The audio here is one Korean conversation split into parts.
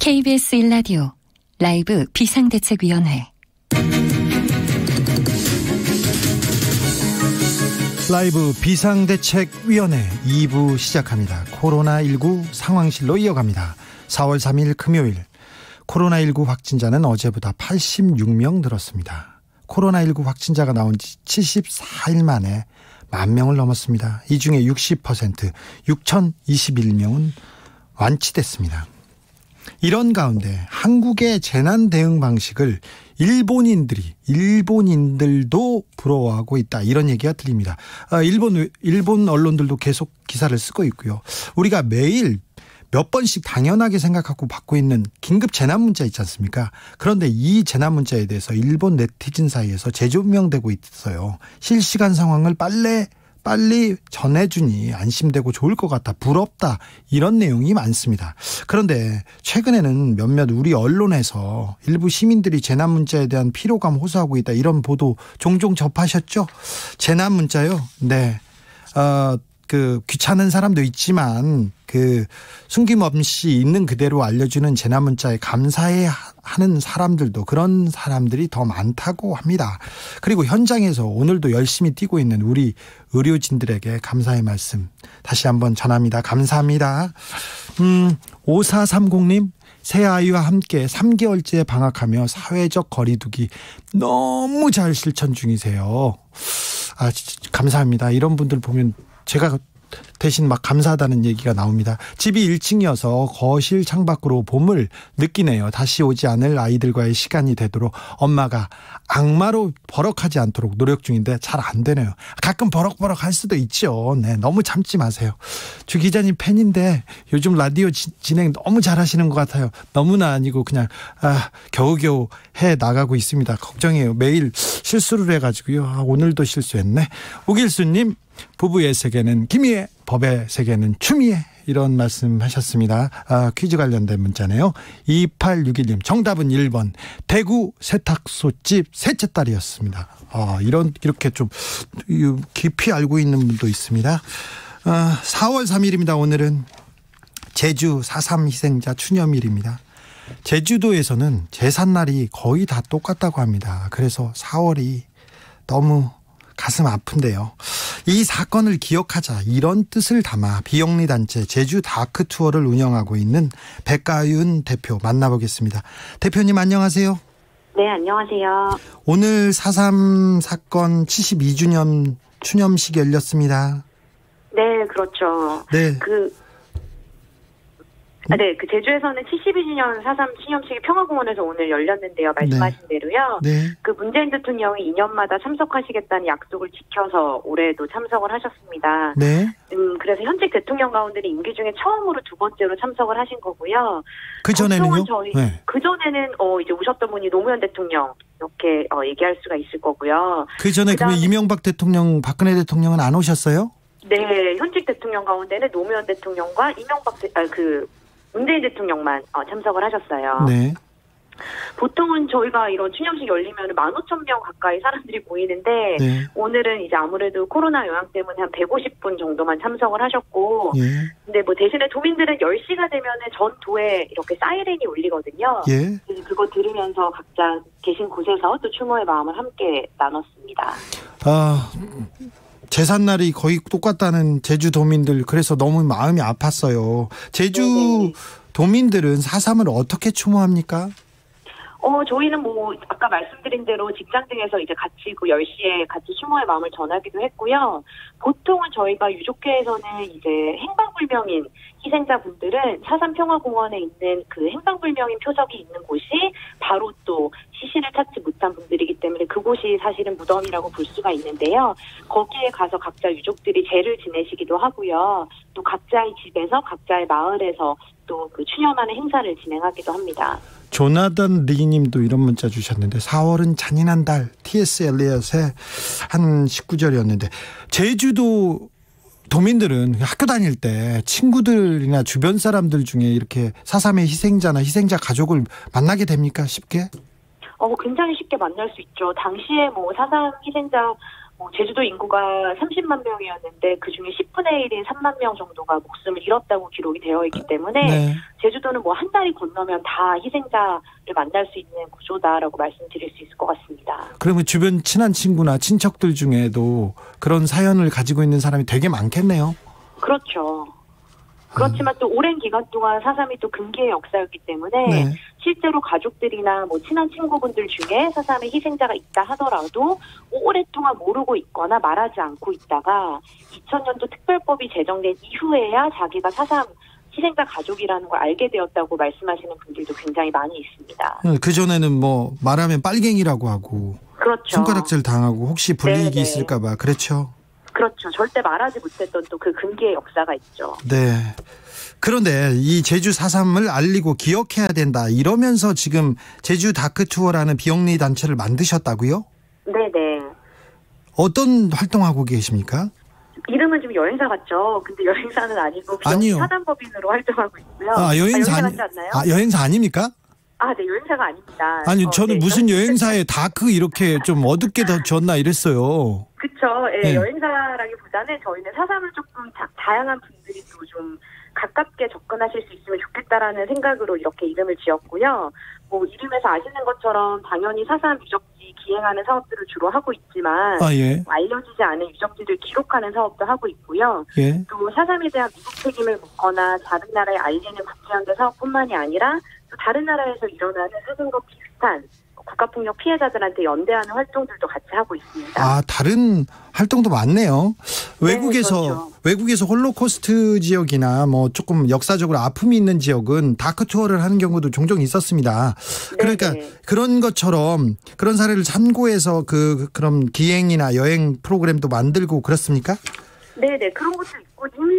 KBS 1라디오 라이브 비상대책위원회 라이브 비상대책위원회 2부 시작합니다. 코로나19 상황실로 이어갑니다. 4월 3일 금요일 코로나19 확진자는 어제보다 86명 늘었습니다. 코로나19 확진자가 나온 지 74일 만에 10,000명을 넘었습니다. 이 중에 60% 6,021명은 완치됐습니다. 이런 가운데 한국의 재난 대응 방식을 일본인들도 부러워하고 있다, 이런 얘기가 들립니다. 일본 언론들도 계속 기사를 쓰고 있고요. 우리가 매일 몇 번씩 당연하게 생각하고 받고 있는 긴급 재난 문자 있지 않습니까? 그런데 이 재난 문자에 대해서 일본 네티즌 사이에서 재조명되고 있어요. 실시간 상황을 빨리 전해주니 안심되고 좋을 것 같다, 부럽다, 이런 내용이 많습니다. 그런데 최근에는 몇몇 우리 언론에서 일부 시민들이 재난 문자에 대한 피로감 호소하고 있다, 이런 보도 종종 접하셨죠? 재난 문자요? 네. 귀찮은 사람도 있지만 숨김없이 있는 그대로 알려주는 재난 문자에 감사해 하는 사람들도, 그런 사람들이 더 많다고 합니다. 그리고 현장에서 오늘도 열심히 뛰고 있는 우리 의료진들에게 감사의 말씀 다시 한번 전합니다. 감사합니다. 5430님, 새아이와 함께 3개월째 방학하며 사회적 거리두기 너무 잘 실천 중이세요. 감사합니다. 이런 분들 보면 제가 대신 막 감사하다는 얘기가 나옵니다. 집이 1층이어서 거실 창밖으로 봄을 느끼네요. 다시 오지 않을 아이들과의 시간이 되도록 엄마가 악마로 버럭하지 않도록 노력 중인데 잘 안 되네요. 가끔 버럭버럭 할 수도 있죠. 네, 너무 참지 마세요. 주 기자님 팬인데 요즘 라디오 진행 너무 잘하시는 것 같아요. 너무나 아니고 그냥 겨우겨우 해 나가고 있습니다. 걱정해요. 매일 실수를 해가지고요. 오늘도 실수했네. 오길수님, 부부의 세계는 김희애, 법의 세계는 추미애, 이런 말씀 하셨습니다. 퀴즈 관련된 문자네요. 2861님, 정답은 1번 대구 세탁소집 셋째 딸이었습니다. 이렇게 좀 깊이 알고 있는 분도 있습니다. 4월 3일입니다. 오늘은 제주 4.3 희생자 추념일입니다. 제주도에서는 제삿날이 거의 다 똑같다고 합니다. 그래서 4월이 너무 가슴 아픈데요. 이 사건을 기억하자, 이런 뜻을 담아 비영리 단체 제주 다크 투어를 운영하고 있는 백가윤 대표 만나보겠습니다. 대표님 안녕하세요. 네, 안녕하세요. 오늘 4.3 사건 72주년 추념식이 열렸습니다. 네, 그렇죠. 네. 그 제주에서는 72주년 4.3 추념식이 평화공원에서 오늘 열렸는데요. 말씀하신 대로요. 네. 문재인 대통령이 2년마다 참석하시겠다는 약속을 지켜서 올해도 참석을 하셨습니다. 네. 그래서 현직 대통령 가운데는 임기 중에 처음으로 두 번째로 참석을 하신 거고요. 그 전에는요? 네. 그 전에는 이제 오셨던 분이 노무현 대통령, 이렇게 얘기할 수가 있을 거고요. 그 전에 그러면 이명박 대통령, 박근혜 대통령은 안 오셨어요? 네, 현직 대통령 가운데는 노무현 대통령과 문재인 대통령만 참석을 하셨어요. 네. 보통은 저희가 이런 추념식 열리면 15,000명 가까이 사람들이 모이는데, 네. 오늘은 이제 아무래도 코로나 영향 때문에 한 150분 정도만 참석을 하셨고, 예. 근데 대신에 도민들은 10시가 되면은 전 도에 이렇게 사이렌이 울리거든요. 예. 그래서 그거 들으면서 각자 계신 곳에서 또 추모의 마음을 함께 나눴습니다. 제삿날이 거의 똑같다는 제주 도민들, 그래서 너무 마음이 아팠어요. 제주 네네. 도민들은 4.3을 어떻게 추모합니까? 저희는 아까 말씀드린 대로 직장 등에서 이제 같이 10시에 같이 추모의 마음을 전하기도 했고요. 보통은 저희가 유족회에서는 이제 행방불명인 희생자분들은 4.3 평화공원에 있는 그 행방불명인 표적이 있는 곳이 바로 또 시신을 찾지 못한 분들이기 때문에 그곳이 사실은 무덤이라고 볼 수가 있는데요. 거기에 가서 각자 유족들이 제를 지내시기도 하고요. 또 각자의 집에서, 각자의 마을에서 또 추념하는 행사를 진행하기도 합니다. 조나단 리님도 이런 문자 주셨는데, 4월은 잔인한 달, T.S. 엘리엇의 한 19절이었는데, 제주도 도민들은 학교 다닐 때 친구들이나 주변 사람들 중에 이렇게 4.3의 희생자나 희생자 가족을 만나게 됩니까? 쉽게? 굉장히 쉽게 만날 수 있죠. 당시에 4.3 희생자 제주도 인구가 30만 명이었는데 그중에 10분의 1인 3만 명 정도가 목숨을 잃었다고 기록이 되어 있기 때문에 네. 제주도는 한 달이 건너면 다 희생자를 만날 수 있는 구조다라고 말씀드릴 수 있을 것 같습니다. 그러면 주변 친한 친구나 친척들 중에도 그런 사연을 가지고 있는 사람이 되게 많겠네요. 그렇죠. 그렇지만 또 오랜 기간 동안 4.3이 또 금기의 역사였기 때문에 네. 실제로 가족들이나 친한 친구분들 중에 4.3의 희생자가 있다 하더라도 오랫동안 모르고 있거나 말하지 않고 있다가 2000년도 특별법이 제정된 이후에야 자기가 4.3 희생자 가족이라는 걸 알게 되었다고 말씀하시는 분들도 굉장히 많이 있습니다. 그전에는 말하면 빨갱이라고 하고 그렇죠. 손가락질 당하고 혹시 불이익이 네네. 있을까 봐 그렇죠. 그렇죠. 절대 말하지 못했던 또 그 금기의 역사가 있죠. 네. 그런데 이 제주 4.3을 알리고 기억해야 된다 이러면서 지금 제주 다크투어라는 비영리 단체를 만드셨다고요? 네네. 어떤 활동하고 계십니까? 이름은 좀 여행사 같죠. 근데 여행사는 아니고 아니요. 사단법인으로 활동하고 있고요. 여행사 같지 않나요? 여행사 아닙니까? 네, 여행사가 아닙니다. 아니 저는 무슨 여행사에 다크 이렇게 좀 어둡게 졌나 이랬어요. 그쵸. 예, 네. 여행사라기보다는 저희는 4.3을 조금 다양한 분들이 또 좀 가깝게 접근하실 수 있으면 좋겠다라는 생각으로 이렇게 이름을 지었고요. 이름에서 아시는 것처럼 당연히 4.3 유적지 기행하는 사업들을 주로 하고 있지만 예. 알려지지 않은 유적지를 기록하는 사업도 하고 있고요. 예. 또 4.3에 대한 미국 책임을 묻거나 다른 나라에 알리는 국제연대 사업뿐만이 아니라 또 다른 나라에서 일어나는 사건과 비슷한 국가폭력 피해자들한테 연대하는 활동들도 같이 하고 있습니다. 다른 활동도 많네요. 외국에서 네, 그렇죠. 외국에서 홀로코스트 지역이나 조금 역사적으로 아픔이 있는 지역은 다크 투어를 하는 경우도 종종 있었습니다. 그러니까 네네. 그런 것처럼 그런 사례를 참고해서 그런 기행이나 여행 프로그램도 만들고 그렇습니까? 네네, 그런 것도 있고, 이미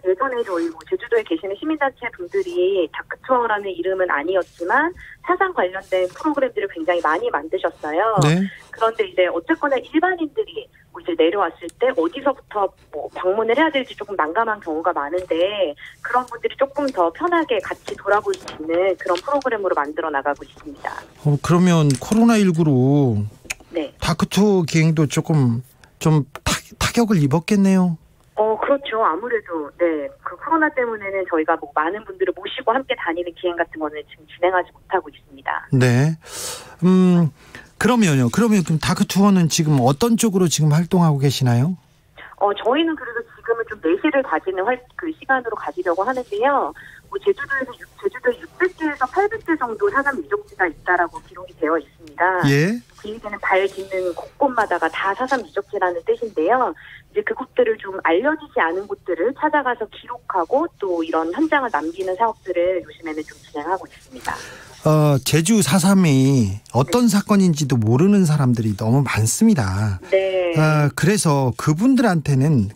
예전에 저희 제주도에 계시는 시민단체 분들이 다크투어라는 이름은 아니었지만, 4.3 관련된 프로그램들을 굉장히 많이 만드셨어요. 네. 그런데 이제 어쨌거나 일반인들이 이제 내려왔을 때 어디서부터 방문을 해야 될지 조금 난감한 경우가 많은데, 그런 분들이 조금 더 편하게 같이 돌아볼 수 있는 그런 프로그램으로 만들어 나가고 있습니다. 그러면 코로나19로 네. 다크 투어 기행도 좀 타격을 입었겠네요. 그렇죠. 아무래도, 네. 그 코로나 때문에는 저희가 많은 분들을 모시고 함께 다니는 기행 같은 거는 지금 진행하지 못하고 있습니다. 네. 그러면 다크 투어는 지금 어떤 쪽으로 지금 활동하고 계시나요? 저희는 그래서 지금은 좀 내실을 가지는 시간으로 가지려고 하는데요. 제주도에 600개에서 800개 정도 4.3 유적지가 있다라고 기록이 되어 있습니다. 예. 기획에는 발 딛는 곳곳마다가 다 4.3 유적지라는 뜻인데요. 이제 그곳들을 좀 알려지지 않은 곳들을 찾아가서 기록하고 또 이런 현장을 남기는 사업들을 요즘에는 좀 진행하고 있습니다. 제주 4.3이 어떤 사건인지도 모르는 사람들이 너무 많습니다. 네. 그래서 그분들한테는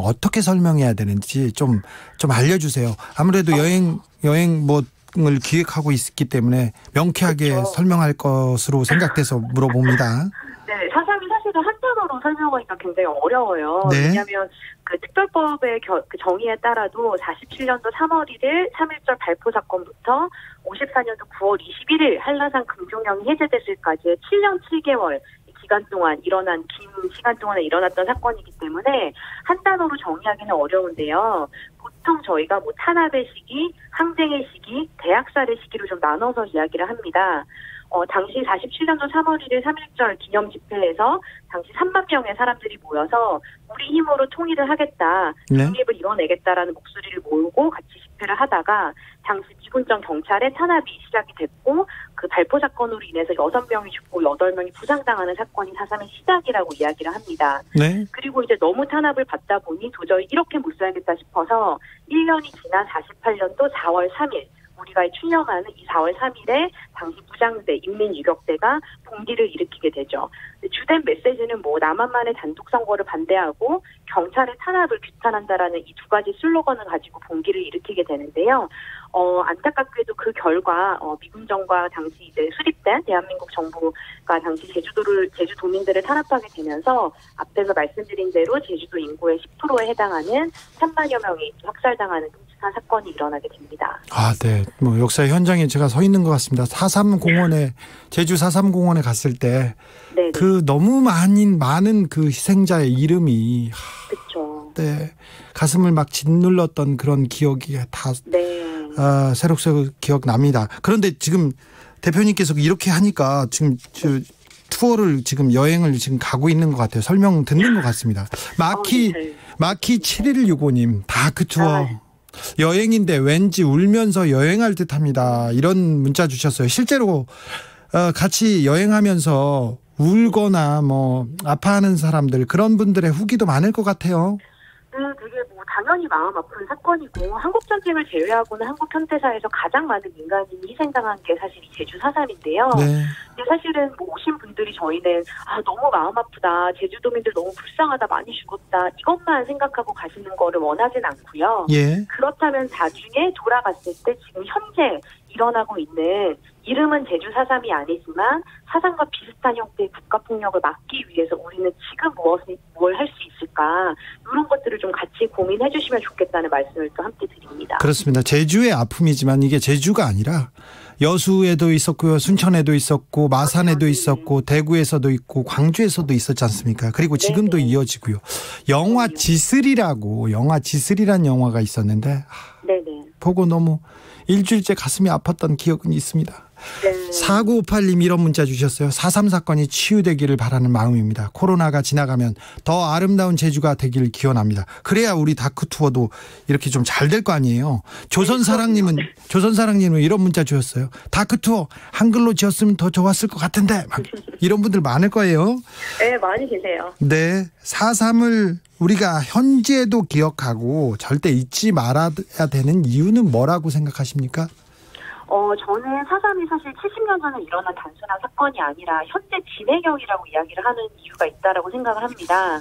어떻게 설명해야 되는지 좀 알려주세요. 아무래도 여행을 기획하고 있기 때문에 명쾌하게 그렇죠. 설명할 것으로 생각돼서 물어봅니다. 네, 4.3이 사실은 한 단어로 설명하기가 굉장히 어려워요. 네. 왜냐하면 그 특별법의 그 정의에 따라도 47년도 3월 1일 3.1절 발포 사건부터 54년도 9월 21일 한라산 금종령이 해제됐을까지의 7년 7개월 기간 동안 긴 시간 동안에 일어났던 사건이기 때문에 한 단어로 정의하기는 어려운데요. 보통 저희가 탄압의 시기, 항쟁의 시기, 대학살의 시기로 좀 나눠서 이야기를 합니다. 당시 47년도 3월 1일 3.1절 기념 집회에서 당시 3만 명의 사람들이 모여서 우리 힘으로 통일을 하겠다, 네. 독립을 이뤄내겠다라는 목소리를 모으고 같이 집회를 하다가 당시 미군정 경찰의 탄압이 시작이 됐고 그 발포 사건으로 인해서 6명이 죽고 8명이 부상당하는 사건이 4.3의 시작이라고 이야기를 합니다. 네. 그리고 이제 너무 탄압을 받다 보니 도저히 이렇게 못 살겠다 싶어서 1년이 지난 48년도 4월 3일 우리가 추념하는 이 4월 3일에 당시 무장대, 인민유격대가 봉기를 일으키게 되죠. 주된 메시지는 남한만의 단독 선거를 반대하고 경찰의 탄압을 규탄한다라는 이 두 가지 슬로건을 가지고 봉기를 일으키게 되는데요. 안타깝게도 그 결과 미군정과 당시 이제 수립된 대한민국 정부가 당시 제주도민들을 탄압하게 되면서 앞에서 말씀드린 대로 제주도 인구의 10%에 해당하는 3만여 명이 학살당하는 끔찍한 사건이 일어나게 됩니다. 네. 역사 현장에 제가 서 있는 것 같습니다. 제주 4.3 공원에 갔을 때 네. 그 너무 많은 그 희생자의 이름이 그렇죠. 네, 가슴을 막 짓눌렀던 그런 기억이 다 네. 새록새록 기억납니다. 그런데 지금 대표님께서 이렇게 하니까 지금 투어를 지금 여행을 지금 가고 있는 것 같아요. 설명 듣는 것 같습니다. 마키 7165님 다크 투어 여행인데 왠지 울면서 여행할 듯합니다. 이런 문자 주셨어요. 실제로 같이 여행하면서 울거나 뭐 아파하는 사람들 그런 분들의 후기도 많을 것 같아요. 네, 되게 뭐 당연히 마음 아픈 사건이고 한국 전쟁을 제외하고는 한국 현대사에서 가장 많은 민간인이 희생당한 게 사실 이 제주 4.3인데요. 네. 근데 사실은 뭐 오신 분들이 저희는 너무 마음 아프다, 제주도민들 너무 불쌍하다, 많이 죽었다 이것만 생각하고 가시는 거를 원하진 않고요. 예. 그렇다면 나중에 돌아갔을 때 지금 현재 일어나고 있는 이름은 제주 4.3이 아니지만 4.3과 비슷한 형태의 국가폭력을 막기 위해서 우리는 지금 뭘 할 수 있을까 이런 것들을 좀 같이 고민해 주시면 좋겠다는 말씀을 또 함께 드립니다. 그렇습니다. 제주의 아픔이지만 이게 제주가 아니라 여수에도 있었고요. 순천에도 있었고 마산에도 있었고 대구에서도 있고 광주에서도 있었지 않습니까? 그리고 지금도 이어지고요. 영화 지슬이라는 영화가 있었는데 네네. 보고 너무 일주일째 가슴이 아팠던 기억은 있습니다. 네. 4958님 이런 문자 주셨어요. 4.3 사건이 치유되기를 바라는 마음입니다. 코로나가 지나가면 더 아름다운 제주가 되기를 기원합니다. 그래야 우리 다크 투어도 이렇게 좀 잘 될 거 아니에요. 조선사랑님은 이런 문자 주셨어요. 다크 투어 한글로 지었으면 더 좋았을 것 같은데 막 이런 분들 많을 거예요. 네, 많이 계세요. 네, 4.3을 우리가 현재도 기억하고 절대 잊지 말아야 되는 이유는 뭐라고 생각하십니까? 저는 4.3이 사실 70년 전에 일어난 단순한 사건이 아니라 현재 진행형이라고 이야기를 하는 이유가 있다라고 생각을 합니다.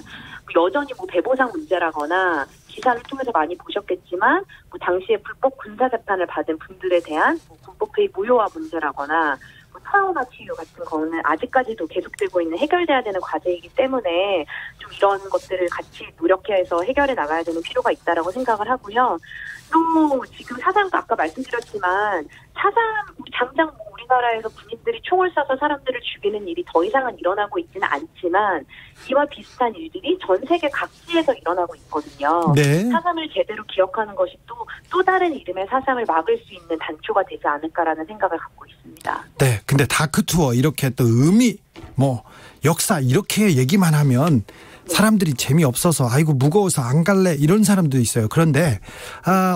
여전히 배보상 문제라거나 기사를 통해서 많이 보셨겠지만 당시에 불법 군사 재판을 받은 분들에 대한 군법회의 무효화 문제라거나 트라우마 치유 같은 거는 아직까지도 계속되고 있는 해결돼야 되는 과제이기 때문에 좀 이런 것들을 같이 노력해서 해결해 나가야 되는 필요가 있다라고 생각을 하고요. 또 지금 4.3도 아까 말씀드렸지만 4.3 당장 우리나라에서 군인들이 총을 쏴서 사람들을 죽이는 일이 더 이상은 일어나고 있지는 않지만 이와 비슷한 일들이 전 세계 각지에서 일어나고 있거든요. 네. 4.3을 제대로 기억하는 것이 또 다른 이름의 4.3을 막을 수 있는 단초가 되지 않을까라는 생각을 갖고 있습니다. 네, 근데 다크 투어 이렇게 또 의미, 역사 이렇게 얘기만 하면 사람들이 재미없어서 아이고 무거워서 안 갈래 이런 사람도 있어요. 그런데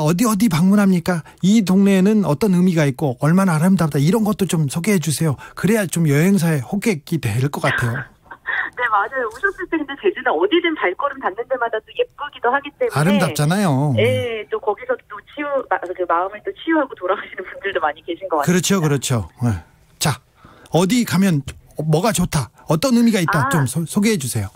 어디 방문합니까? 이 동네에는 어떤 의미가 있고 얼마나 아름답다 이런 것도 좀 소개해 주세요. 그래야 좀 여행사에 호객이 될 것 같아요. 네, 맞아요. 오셨을 때 근데 제주는 어디든 발걸음 닿는 데마다 또 예쁘기도 하기 때문에 아름답잖아요. 네, 또 거기서 또 그 마음을 또 치유하고 돌아가시는 분들도 많이 계신 것 같아요. 그렇죠. 네. 자, 어디 가면 뭐가 좋다, 어떤 의미가 있다 좀 소개해 주세요.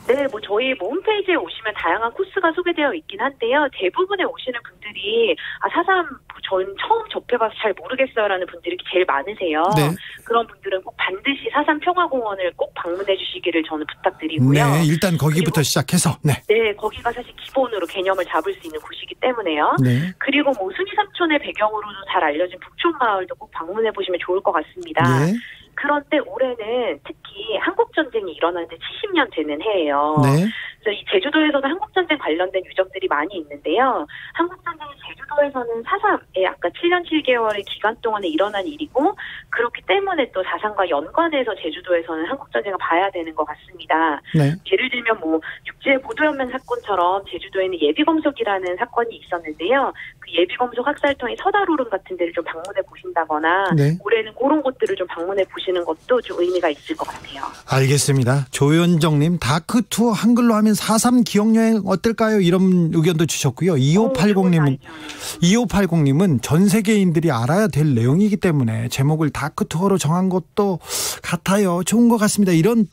네, 저희 홈페이지에 오시면 다양한 코스가 소개되어 있긴 한데요. 대부분에 오시는 분들이 4.3 전 처음 접해봐서 잘 모르겠어요라는 분들이 제일 많으세요. 네. 그런 분들은 꼭 반드시 4.3 평화공원을 꼭 방문해 주시기를 저는 부탁드리고요. 네, 일단 거기부터 시작해서. 네, 거기가 사실 기본으로 개념을 잡을 수 있는 곳이기 때문에요. 네. 그리고 순이 삼촌의 배경으로도 잘 알려진 북촌마을도 꼭 방문해 보시면 좋을 것 같습니다. 네. 그런데 올해는 특히 한국전쟁이 일어난 지 70년 되는 해예요. 네. 그래서 이 제주도에서도 한국전쟁 관련된 유적들이 많이 있는데요. 한국전쟁이 제주도에서는 4.3의 아까 7년 7개월의 기간 동안에 일어난 일이고 그렇기 때문에 또 4.3과 연관해서 제주도에서는 한국전쟁을 봐야 되는 것 같습니다. 네. 예를 들면 육지보도연맹 사건처럼 제주도에는 예비검속이라는 사건이 있었는데요. 그 예비검속 학살통이 서다로름 같은 데를 좀 방문해 보신다거나 네. 올해는 그런 곳들을 좀 방문해 보시는 것도 좀 의미가 있을 것 같아요. 알겠습니다. 조현정님 다크 투어 한글로 하면 4.3 기억여행 어떨까요? 이런 의견도 주셨고요. 2580님은 전 세계인들이 알아야 될 내용이기 때문에 제목을 다크 투어로 정한 것도 같아요. 좋은 것 같습니다. 이런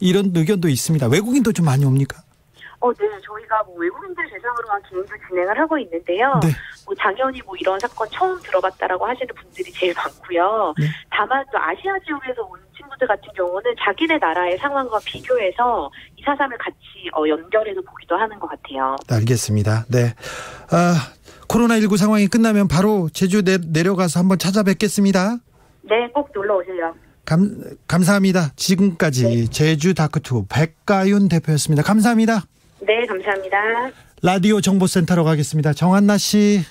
의견도 있습니다. 외국인도 좀 많이 옵니까? 네, 저희가 외국인들 대상으로 한 기획도 진행을 하고 있는데요. 네. 당연히 이런 사건 처음 들어봤다라고 하시는 분들이 제일 많고요. 네. 다만 또 아시아 지역에서 온 친구들 같은 경우는 자기네 나라의 상황과 비교해서 이 4.3을 같이 연결해서 보기도 하는 것 같아요. 알겠습니다. 네. 코로나19 상황이 끝나면 바로 제주 내려가서 한번 찾아뵙겠습니다. 네, 꼭 놀러 오세요. 감사합니다. 지금까지 제주 다크투 백가윤 대표였습니다. 감사합니다. 네, 감사합니다. 라디오 정보센터로 가겠습니다. 정한나 씨.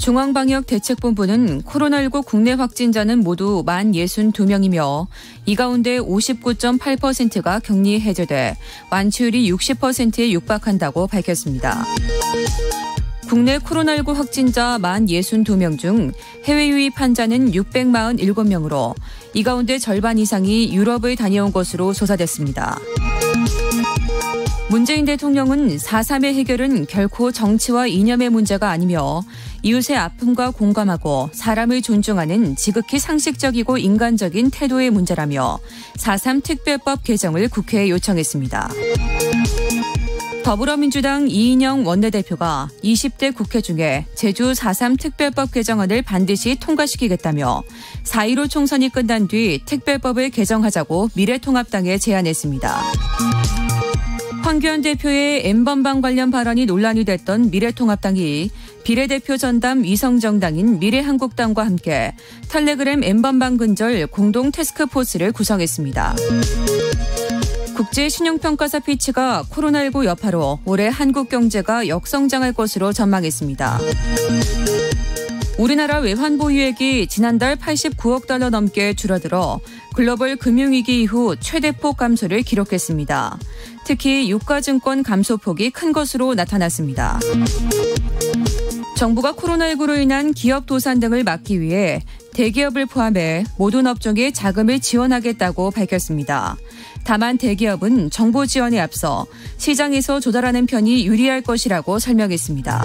중앙방역대책본부는 코로나19 국내 확진자는 모두 만 62명이며 이 가운데 59.8%가 격리 해제돼 완치율이 60%에 육박한다고 밝혔습니다. 국내 코로나19 확진자 만 62명 중 해외 유입 환자는 647명으로 이 가운데 절반 이상이 유럽을 다녀온 것으로 조사됐습니다. 문재인 대통령은 4.3의 해결은 결코 정치와 이념의 문제가 아니며 이웃의 아픔과 공감하고 사람을 존중하는 지극히 상식적이고 인간적인 태도의 문제라며 4.3 특별법 개정을 국회에 요청했습니다. 더불어민주당 이인영 원내대표가 20대 국회 중에 제주 4.3 특별법 개정안을 반드시 통과시키겠다며 4.15 총선이 끝난 뒤 특별법을 개정하자고 미래통합당에 제안했습니다. 황교안 대표의 N번방 관련 발언이 논란이 됐던 미래통합당이 비례대표 전담 위성정당인 미래한국당과 함께 텔레그램 N번방 근절 공동 태스크포스를 구성했습니다. 국제신용평가사 피치가 코로나19 여파로 올해 한국 경제가 역성장할 것으로 전망했습니다. 우리나라 외환 보유액이 지난달 89억 달러 넘게 줄어들어 글로벌 금융위기 이후 최대폭 감소를 기록했습니다. 특히 유가증권 감소폭이 큰 것으로 나타났습니다. 정부가 코로나19로 인한 기업 도산 등을 막기 위해 대기업을 포함해 모든 업종에 자금을 지원하겠다고 밝혔습니다. 다만 대기업은 정부 지원에 앞서 시장에서 조달하는 편이 유리할 것이라고 설명했습니다.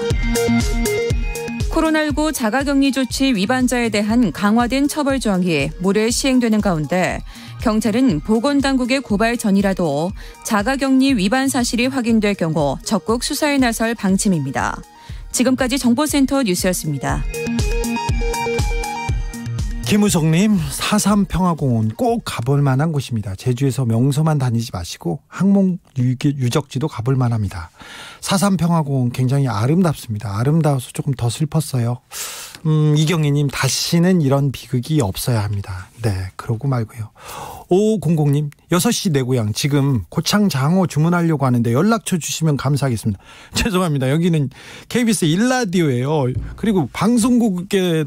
코로나19 자가격리 조치 위반자에 대한 강화된 처벌 조항이 모레 시행되는 가운데 경찰은 보건당국의 고발 전이라도 자가격리 위반 사실이 확인될 경우 적극 수사에 나설 방침입니다. 지금까지 정보센터 뉴스였습니다. 김우성님, 4.3 평화공원 꼭 가볼 만한 곳입니다. 제주에서 명소만 다니지 마시고 항목 유적지도 가볼 만합니다. 4.3 평화공원 굉장히 아름답습니다. 아름다워서 조금 더 슬펐어요. 이경희님, 다시는 이런 비극이 없어야 합니다. 네, 그러고 말고요. 5500님, 6시 내 고향 지금 고창 장어 주문하려고 하는데 연락처 주시면 감사하겠습니다. 죄송합니다. 여기는 KBS 1라디오예요. 그리고 방송국에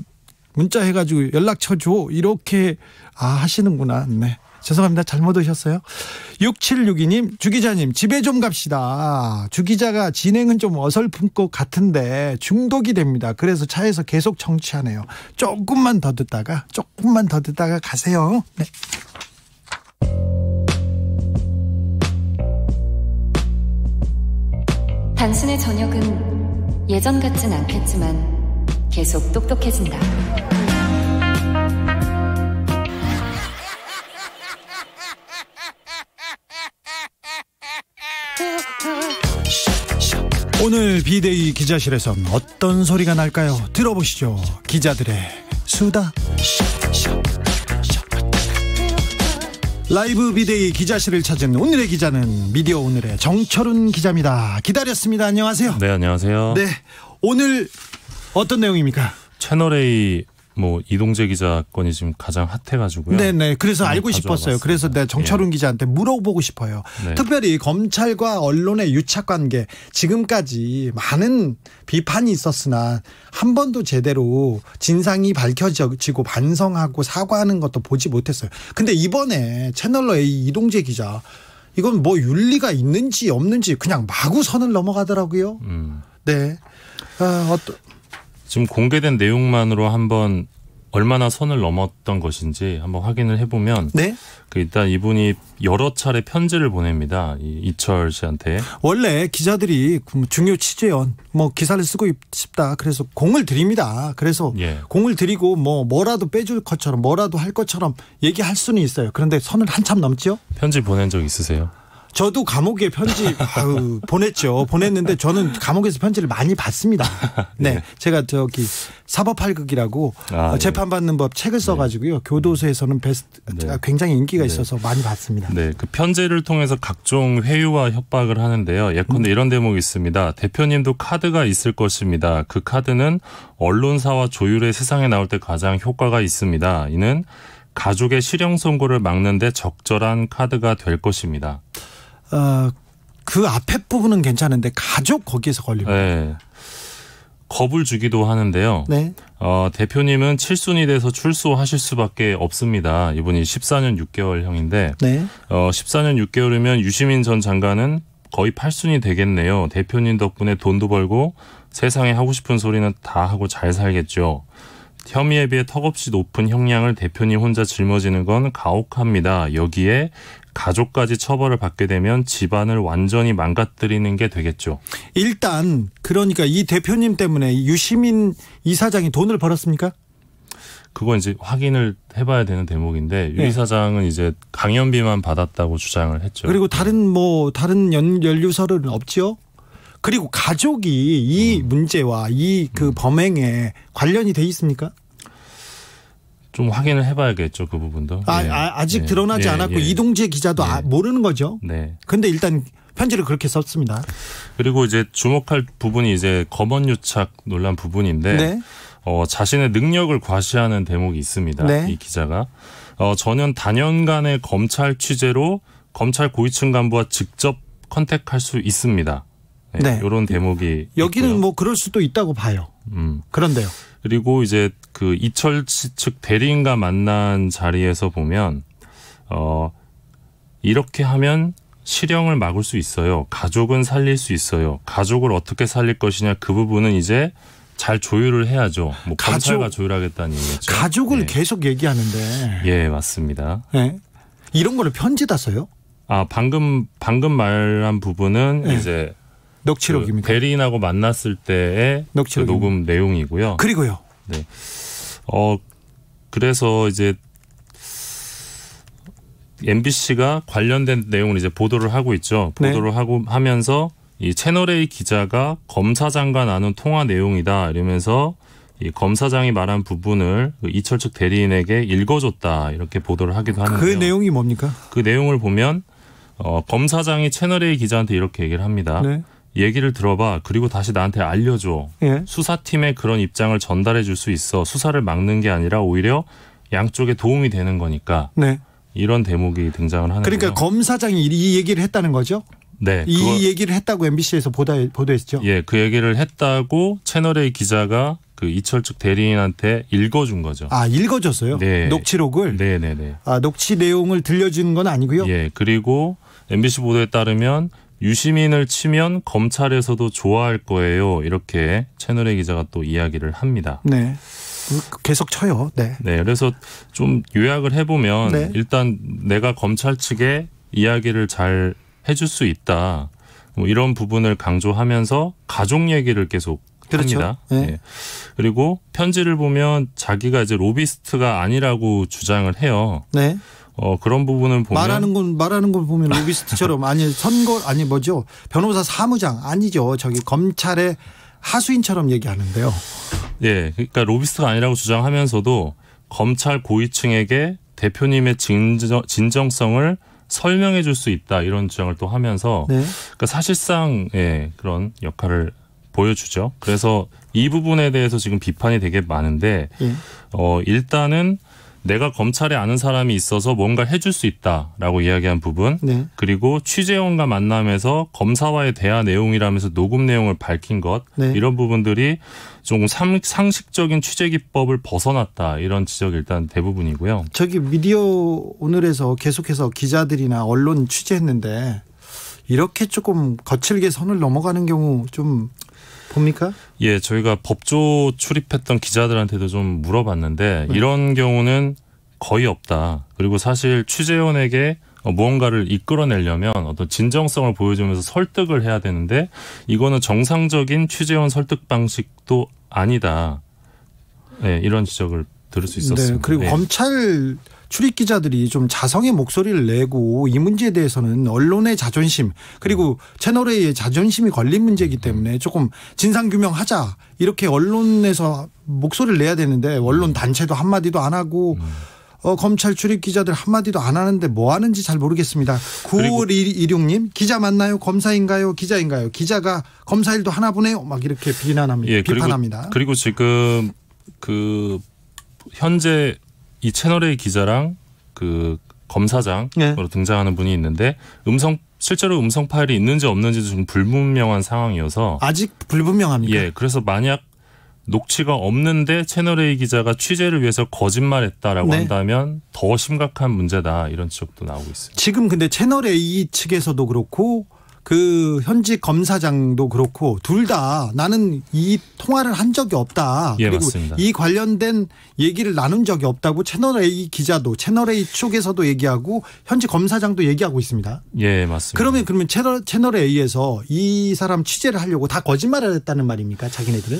문자 해가지고 연락처 줘 이렇게 하시는구나. 네, 죄송합니다. 잘못 오셨어요. 6762님, 주기자님 집에 좀 갑시다. 주기자가 진행은 좀 어설픈 것 같은데 중독이 됩니다. 그래서 차에서 계속 청취하네요. 조금만 더 듣다가 가세요. 네. 당신의 저녁은 예전 같진 않겠지만 계속 똑똑해진다. 오늘 비데이 기자실에선 어떤 소리가 날까요? 들어보시죠. 기자들의 수다. 라이브 비데이 기자실을 찾은 오늘의 기자는 미디어 오늘의 정철훈 기자입니다. 기다렸습니다. 안녕하세요. 네, 안녕하세요. 네, 오늘 어떤 내용입니까? 채널A 이동재 기자 건이 지금 가장 핫해가지고요. 네네. 그래서 알고 싶었어요. 그래서 내가 정철훈 기자한테 물어보고 싶어요. 네. 특별히 검찰과 언론의 유착관계, 지금까지 많은 비판이 있었으나 한 번도 제대로 진상이 밝혀지고 반성하고 사과하는 것도 보지 못했어요. 근데 이번에 채널A 이동재 기자, 이건 뭐 윤리가 있는지 없는지 그냥 마구 선을 넘어가더라고요. 네. 지금 공개된 내용만으로 한번 얼마나 선을 넘었던 것인지 한번 확인을 해보면, 네? 일단 이분이 여러 차례 편지를 보냅니다. 이철 씨한테. 원래 기자들이 중요 취재원, 기사를 쓰고 싶다. 그래서 공을 드립니다. 그래서 공을 드리고 뭐라도 빼줄 것처럼, 뭐라도 할 것처럼 얘기할 수는 있어요. 그런데 선을 한참 넘지요? 편지 보낸 적 있으세요? 저도 감옥에 편지 보냈는데 저는 감옥에서 편지를 많이 받습니다. 네, 제가 저기 사법팔극이라고 재판받는 법 책을 써가지고요. 교도소에서는 굉장히 인기가 있어서 많이 받습니다. 네, 그 편지를 통해서 각종 회유와 협박을 하는데요. 예컨대 이런 대목이 있습니다. 대표님도 카드가 있을 것입니다. 그 카드는 언론사와 조율의 세상에 나올 때 가장 효과가 있습니다. 이는 가족의 실형 선고를 막는 데 적절한 카드가 될 것입니다. 그 앞에 부분은 괜찮은데 가족 거기에서 걸립니다. 네. 겁을 주기도 하는데요. 네. 대표님은 7순이 돼서 출소하실 수밖에 없습니다. 이분이 14년 6개월형인데 네. 14년 6개월이면 유시민 전 장관은 거의 8순이 되겠네요. 대표님 덕분에 돈도 벌고 세상에 하고 싶은 소리는 다 하고 잘 살겠죠. 혐의에 비해 턱없이 높은 형량을 대표님 혼자 짊어지는 건 가혹합니다. 여기에 가족까지 처벌을 받게 되면 집안을 완전히 망가뜨리는 게 되겠죠. 일단 그러니까 이 대표님 때문에 유시민 이사장이 돈을 벌었습니까? 그건 이제 확인을 해봐야 되는 대목인데 유 이사장은 이제 강연비만 받았다고 주장을 했죠. 그리고 다른 연루설은 없지요? 그리고 가족이 이 문제와 이 그 범행에 관련이 돼 있습니까? 좀 확인을 해봐야겠죠, 그 부분도. 아직 드러나지 않았고 이동재 기자도 모르는 거죠. 네. 근데 일단 편지를 그렇게 썼습니다. 그리고 이제 주목할 부분이 이제 검언유착 논란 부분인데 네. 자신의 능력을 과시하는 대목이 있습니다. 네. 이 기자가 전년 단연간의 검찰 취재로 검찰 고위층 간부와 직접 컨택할 수 있습니다. 네. 이런 대목이 여기는 있고요. 뭐 그럴 수도 있다고 봐요. 그런데요. 그리고 이제 그 이철 측 대리인과 만난 자리에서 보면 이렇게 하면 실형을 막을 수 있어요. 가족은 살릴 수 있어요. 가족을 어떻게 살릴 것이냐 그 부분은 이제 잘 조율을 해야죠. 뭐 검찰과 조율하겠다는 얘기죠. 가족을 계속 얘기하는데. 예, 맞습니다. 네. 이런 거를 편지다 써요? 방금 말한 부분은 이제 녹취록입니다. 그 대리인하고 만났을 때의 그 녹음 내용이고요. 그리고요. 네. 그래서 이제 MBC가 관련된 내용을 이제 보도를 하고 있죠. 보도를 하면서 이 채널A 기자가 검사장과 나눈 통화 내용이다 이러면서 이 검사장이 말한 부분을 이철 측 대리인에게 읽어줬다 이렇게 보도를 하기도 하는데요. 그 내용이 뭡니까? 그 내용을 보면 검사장이 채널A 기자한테 이렇게 얘기를 합니다. 네. 얘기를 들어봐. 그리고 다시 나한테 알려줘. 예. 수사팀에 그런 입장을 전달해 줄 수 있어. 수사를 막는 게 아니라 오히려 양쪽에 도움이 되는 거니까. 네. 이런 대목이 등장을 하는 거예요. 그러니까 검사장이 이 얘기를 했다는 거죠? 네. 이 얘기를 했다고 MBC에서 보도했죠? 예, 그 얘기를 했다고 채널A 기자가 그 이철 측 대리인한테 읽어준 거죠. 읽어줬어요? 네. 녹취록을? 네네네. 녹취 내용을 들려주는 건 아니고요? 예, 그리고 MBC 보도에 따르면 유시민을 치면 검찰에서도 좋아할 거예요. 이렇게 채널A 기자가 또 이야기를 합니다. 네. 계속 쳐요. 네. 네. 그래서 좀 요약을 해보면 네. 일단 내가 검찰 측에 이야기를 잘 해줄 수 있다. 뭐 이런 부분을 강조하면서 가족 얘기를 계속 그렇죠. 합니다. 네. 네. 그리고 편지를 보면 자기가 이제 로비스트가 아니라고 주장을 해요. 네. 그런 부분을 보면 말하는 걸 보면 로비스트처럼 변호사 사무장 아니죠. 저기 검찰의 하수인처럼 얘기하는데요. 예, 그러니까 로비스트가 아니라고 주장하면서도 검찰 고위층에게 대표님의 진정성을 설명해 줄 수 있다 이런 주장을 또 하면서 그러니까 사실상 그런 역할을 보여주죠. 그래서 이 부분에 대해서 지금 비판이 되게 많은데 일단은 내가 검찰에 아는 사람이 있어서 뭔가 해줄 수 있다라고 이야기한 부분 그리고 취재원과 만남에서 검사와의 대화 내용이라면서 녹음 내용을 밝힌 것 이런 부분들이 좀 상식적인 취재 기법을 벗어났다 이런 지적이 일단 대부분이고요. 저기 미디어 오늘에서 계속해서 기자들이나 언론 취재했는데 이렇게 조금 거칠게 선을 넘어가는 경우 좀 봅니까? 예, 저희가 법조 출입했던 기자들한테도 좀 물어봤는데 이런 경우는 거의 없다. 그리고 사실 취재원에게 무언가를 이끌어내려면 어떤 진정성을 보여주면서 설득을 해야 되는데 이거는 정상적인 취재원 설득 방식도 아니다. 네, 이런 지적을 들을 수 있었습니다. 네, 그리고 검찰 출입 기자들이 좀 자성의 목소리를 내고 이 문제에 대해서는 언론의 자존심 그리고 채널A의 자존심이 걸린 문제이기 때문에 조금 진상규명하자 이렇게 언론에서 목소리를 내야 되는데 언론 단체도 한마디도 안 하고 검찰 출입 기자들 한마디도 안 하는데 뭐 하는지 잘 모르겠습니다. 9516님 기자 맞나요? 검사인가요? 기자인가요? 기자가 검사 일도 하나 보네요. 막 이렇게 비난합니다. 예, 비판합니다. 그리고 지금 현재 이 채널A 기자랑 그 검사장으로 네. 등장하는 분이 있는데 실제로 음성 파일이 있는지 없는지도 좀 불분명한 상황이어서 아직 불분명합니까? 예, 그래서 만약 녹취가 없는데 채널A 기자가 취재를 위해서 거짓말했다라고 네. 한다면 더 심각한 문제다 이런 지적도 나오고 있습니다. 지금 근데 채널A 측에서도 그렇고 그 현직 검사장도 그렇고 둘 다 나는 이 통화를 한 적이 없다. 예, 그리고 맞습니다. 이 관련된 얘기를 나눈 적이 없다고 채널A 기자도 채널A 쪽에서도 얘기하고 현직 검사장도 얘기하고 있습니다. 예, 맞습니다. 그러면 채널A에서 이 사람 취재를 하려고 다 거짓말을 했다는 말입니까? 자기네들은?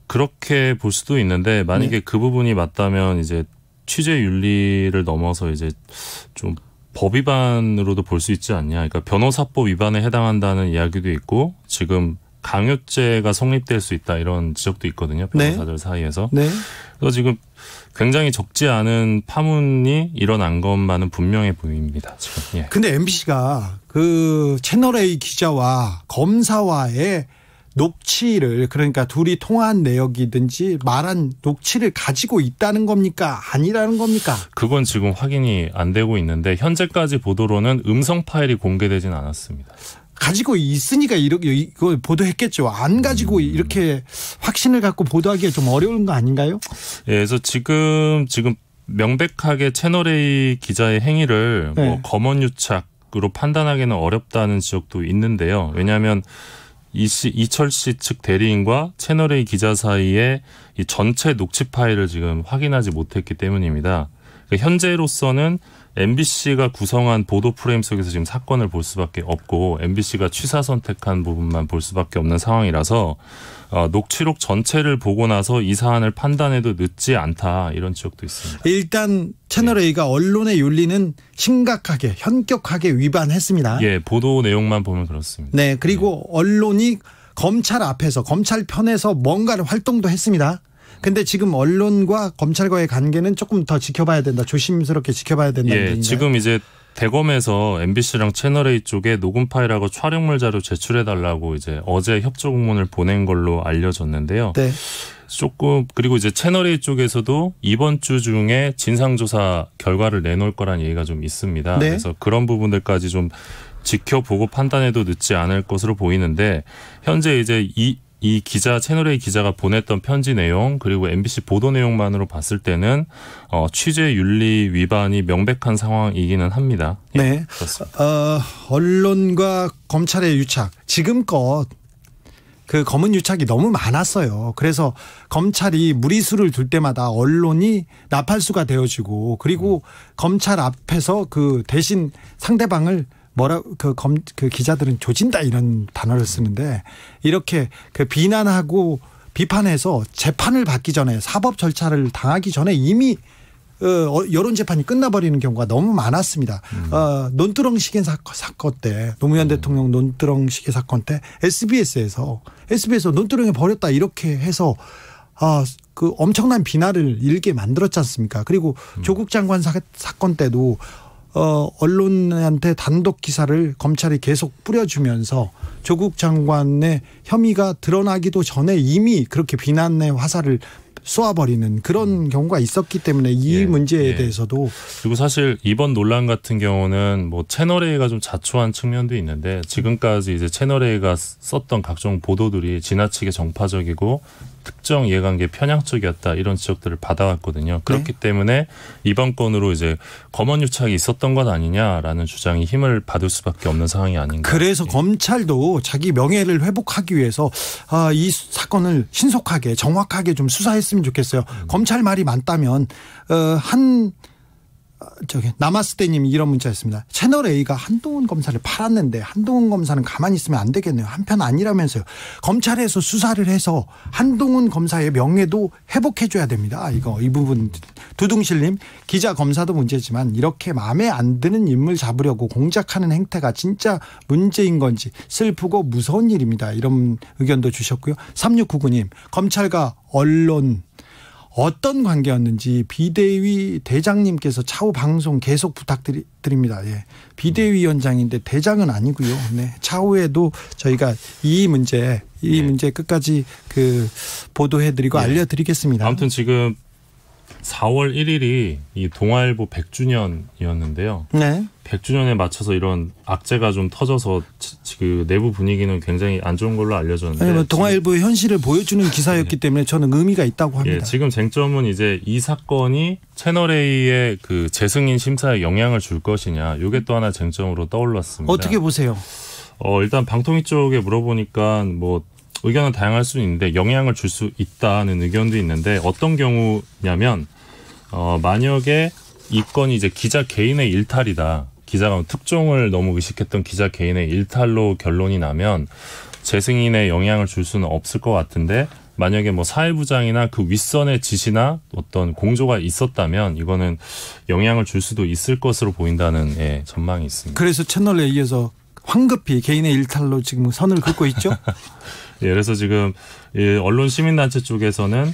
그렇게 볼 수도 있는데 만약에 네. 그 부분이 맞다면 이제 취재 윤리를 넘어서 이제 좀 법 위반으로도 볼 수 있지 않냐. 그러니까 변호사법 위반에 해당한다는 이야기도 있고 지금 강요죄가 성립될 수 있다 이런 지적도 있거든요. 변호사들 네. 사이에서. 네. 그래서 지금 굉장히 적지 않은 파문이 일어난 것만은 분명해 보입니다. 지금. 예. 근데 MBC가 그 채널A 기자와 검사와의 녹취를 그러니까 둘이 통화한 내역이든지 말한 녹취를 가지고 있다는 겁니까? 아니라는 겁니까? 그건 지금 확인이 안 되고 있는데 현재까지 보도로는 음성 파일이 공개되진 않았습니다. 가지고 있으니까 이거 보도했겠죠. 안 가지고 이렇게 확신을 갖고 보도하기가 좀 어려운 거 아닌가요? 예, 그래서 지금 명백하게 채널A 기자의 행위를 네. 뭐 검언유착으로 판단하기는 어렵다는 지적도 있는데요. 왜냐하면 이철 씨 측 대리인과 채널A 기자 사이에 이 전체 녹취 파일을 지금 확인하지 못했기 때문입니다. 그러니까 현재로서는 MBC가 구성한 보도 프레임 속에서 지금 사건을 볼 수밖에 없고 MBC가 취사 선택한 부분만 볼 수밖에 없는 상황이라서 녹취록 전체를 보고 나서 이 사안을 판단해도 늦지 않다 이런 지적도 있습니다. 일단 채널A가 네. 언론의 윤리는 심각하게 현격하게 위반했습니다. 예, 보도 내용만 보면 그렇습니다. 네, 그리고 네. 언론이 검찰 앞에서 검찰 편에서 뭔가를 활동도 했습니다. 근데 지금 언론과 검찰과의 관계는 조금 더 지켜봐야 된다. 조심스럽게 지켜봐야 된다는 얘기인가요? 예, 지금 이제 대검에서 MBC랑 채널A 쪽에 녹음 파일하고 촬영물 자료 제출해달라고 이제 어제 협조 공문을 보낸 걸로 알려졌는데요. 네. 조금 그리고 이제 채널A 쪽에서도 이번 주 중에 진상조사 결과를 내놓을 거란 얘기가 좀 있습니다. 네. 그래서 그런 부분들까지 좀 지켜보고 판단해도 늦지 않을 것으로 보이는데 현재 이제 이 채널A 기자가 보냈던 편지 내용 그리고 MBC 보도 내용만으로 봤을 때는 취재 윤리 위반이 명백한 상황이기는 합니다. 예, 네, 그렇습니다. 언론과 검찰의 유착 지금껏 그 검은 유착이 너무 많았어요. 그래서 검찰이 무리수를 둘 때마다 언론이 나팔수가 되어지고 그리고 검찰 앞에서 그 대신 상대방을 그 기자들은 조진다 이런 단어를 쓰는데 이렇게 그 비난하고 비판해서 재판을 받기 전에 사법 절차를 당하기 전에 이미 여론 재판이 끝나버리는 경우가 너무 많았습니다. 논두렁 시계 사건 때 노무현 대통령 논두렁 시계 사건 때 SBS에서 논두렁에 버렸다 이렇게 해서 그 엄청난 비난을 일게 만들었지 않습니까? 그리고 조국 장관 사건 때도 언론한테 단독 기사를 검찰이 계속 뿌려주면서 조국 장관의 혐의가 드러나기도 전에 이미 그렇게 비난의 화살을 쏘아버리는 그런 경우가 있었기 때문에 이 문제에 대해서도 그리고 사실 이번 논란 같은 경우는 뭐 채널A가 좀 자초한 측면도 있는데 지금까지 이제 채널A가 썼던 각종 보도들이 지나치게 정파적이고 특정 이해관계 편향적이었다 이런 지적들을 받아왔거든요. 그렇기 때문에 이번 건으로 이제 검언유착이 있었던 것 아니냐라는 주장이 힘을 받을 수밖에 없는 상황이 아닌가. 그래서 검찰도 자기 명예를 회복하기 위해서 이 사건을 신속하게 정확하게 좀 수사했으면 좋겠어요. 검찰 말이 맞다면 한 나마스테님이 이런 문자였습니다. 채널A가 한동훈 검사를 팔았는데 한동훈 검사는 가만히 있으면 안 되겠네요. 한편 아니라면서요. 검찰에서 수사를 해서 한동훈 검사의 명예도 회복해줘야 됩니다. 이 부분 두둥실님, 기자 검사도 문제지만 이렇게 마음에 안 드는 인물 잡으려고 공작하는 행태가 진짜 문제인 건지 슬프고 무서운 일입니다. 이런 의견도 주셨고요. 3699님, 검찰과 언론 어떤 관계였는지 비대위 대장님께서 차후 방송 계속 부탁드립니다. 예. 비대위원장인데 대장은 아니고요. 네. 차후에도 저희가 이 문제 끝까지 보도해드리고 알려드리겠습니다. 아무튼 지금 4월 1일이 이 동아일보 100주년이었는데요. 네. 100주년에 맞춰서 이런 악재가 좀 터져서 그 내부 분위기는 굉장히 안 좋은 걸로 알려졌는데. 네, 동아일보의 현실을 보여주는 기사였기 때문에 저는 의미가 있다고 합니다. 예, 지금 쟁점은 이제 이 사건이 채널A의 그 재승인 심사에 영향을 줄 것이냐. 이게 또 하나 쟁점으로 떠올랐습니다. 어떻게 보세요? 일단 방통위 쪽에 물어보니까 의견은 다양할 수는 있는데 영향을 줄 수 있다는 의견도 있는데 어떤 경우냐면 만약에 이 건이 이제 기자 개인의 일탈이다. 기자가 특종을 너무 의식했던 기자 개인의 일탈로 결론이 나면 재승인에 영향을 줄 수는 없을 것 같은데 만약에 사회부장이나 그 윗선의 지시나 어떤 공조가 있었다면 이거는 영향을 줄 수도 있을 것으로 보인다는 전망이 있습니다. 그래서 채널A에서 황급히 개인의 일탈로 지금 선을 긋고 있죠? 예, 그래서 지금 언론 시민단체 쪽에서는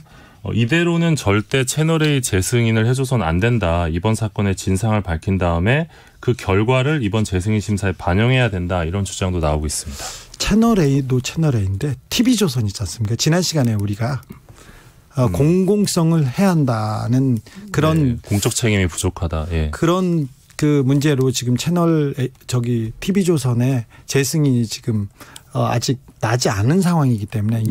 이대로는 절대 채널A 재승인을 해줘서는 안 된다. 이번 사건의 진상을 밝힌 다음에 그 결과를 이번 재승인 심사에 반영해야 된다. 이런 주장도 나오고 있습니다. 채널A도 채널A인데 TV조선 있지 않습니까? 지난 시간에 우리가 공공성을 해야 한다는 그런 공적 책임이 부족하다. 예. 그런 문제로 지금 TV조선의 재승인이 지금 아직 나지 않은 상황이기 때문에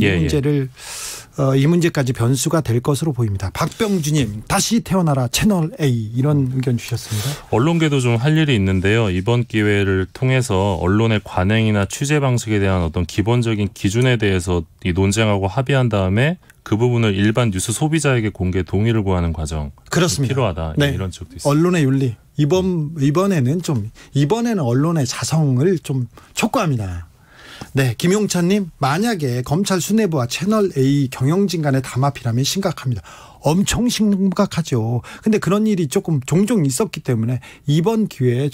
이 문제까지 변수가 될 것으로 보입니다. 박병주님, 다시 태어나라 채널A, 이런 의견 주셨습니다. 언론계도 좀 할 일이 있는데요. 이번 기회를 통해서 언론의 관행이나 취재 방식에 대한 어떤 기본적인 기준에 대해서 논쟁하고 합의한 다음에 그 부분을 일반 뉴스 소비자에게 공개 동의를 구하는 과정. 그렇습니다. 필요하다. 네. 이런 쪽도 있습니다. 언론의 윤리. 이번에는 언론의 자성을 좀 촉구합니다. 네, 김용찬님, 만약에 검찰 수뇌부와 채널A 경영진 간의 담합이라면 심각합니다. 엄청 심각하죠. 근데 그런 일이 종종 있었기 때문에 이번 기회에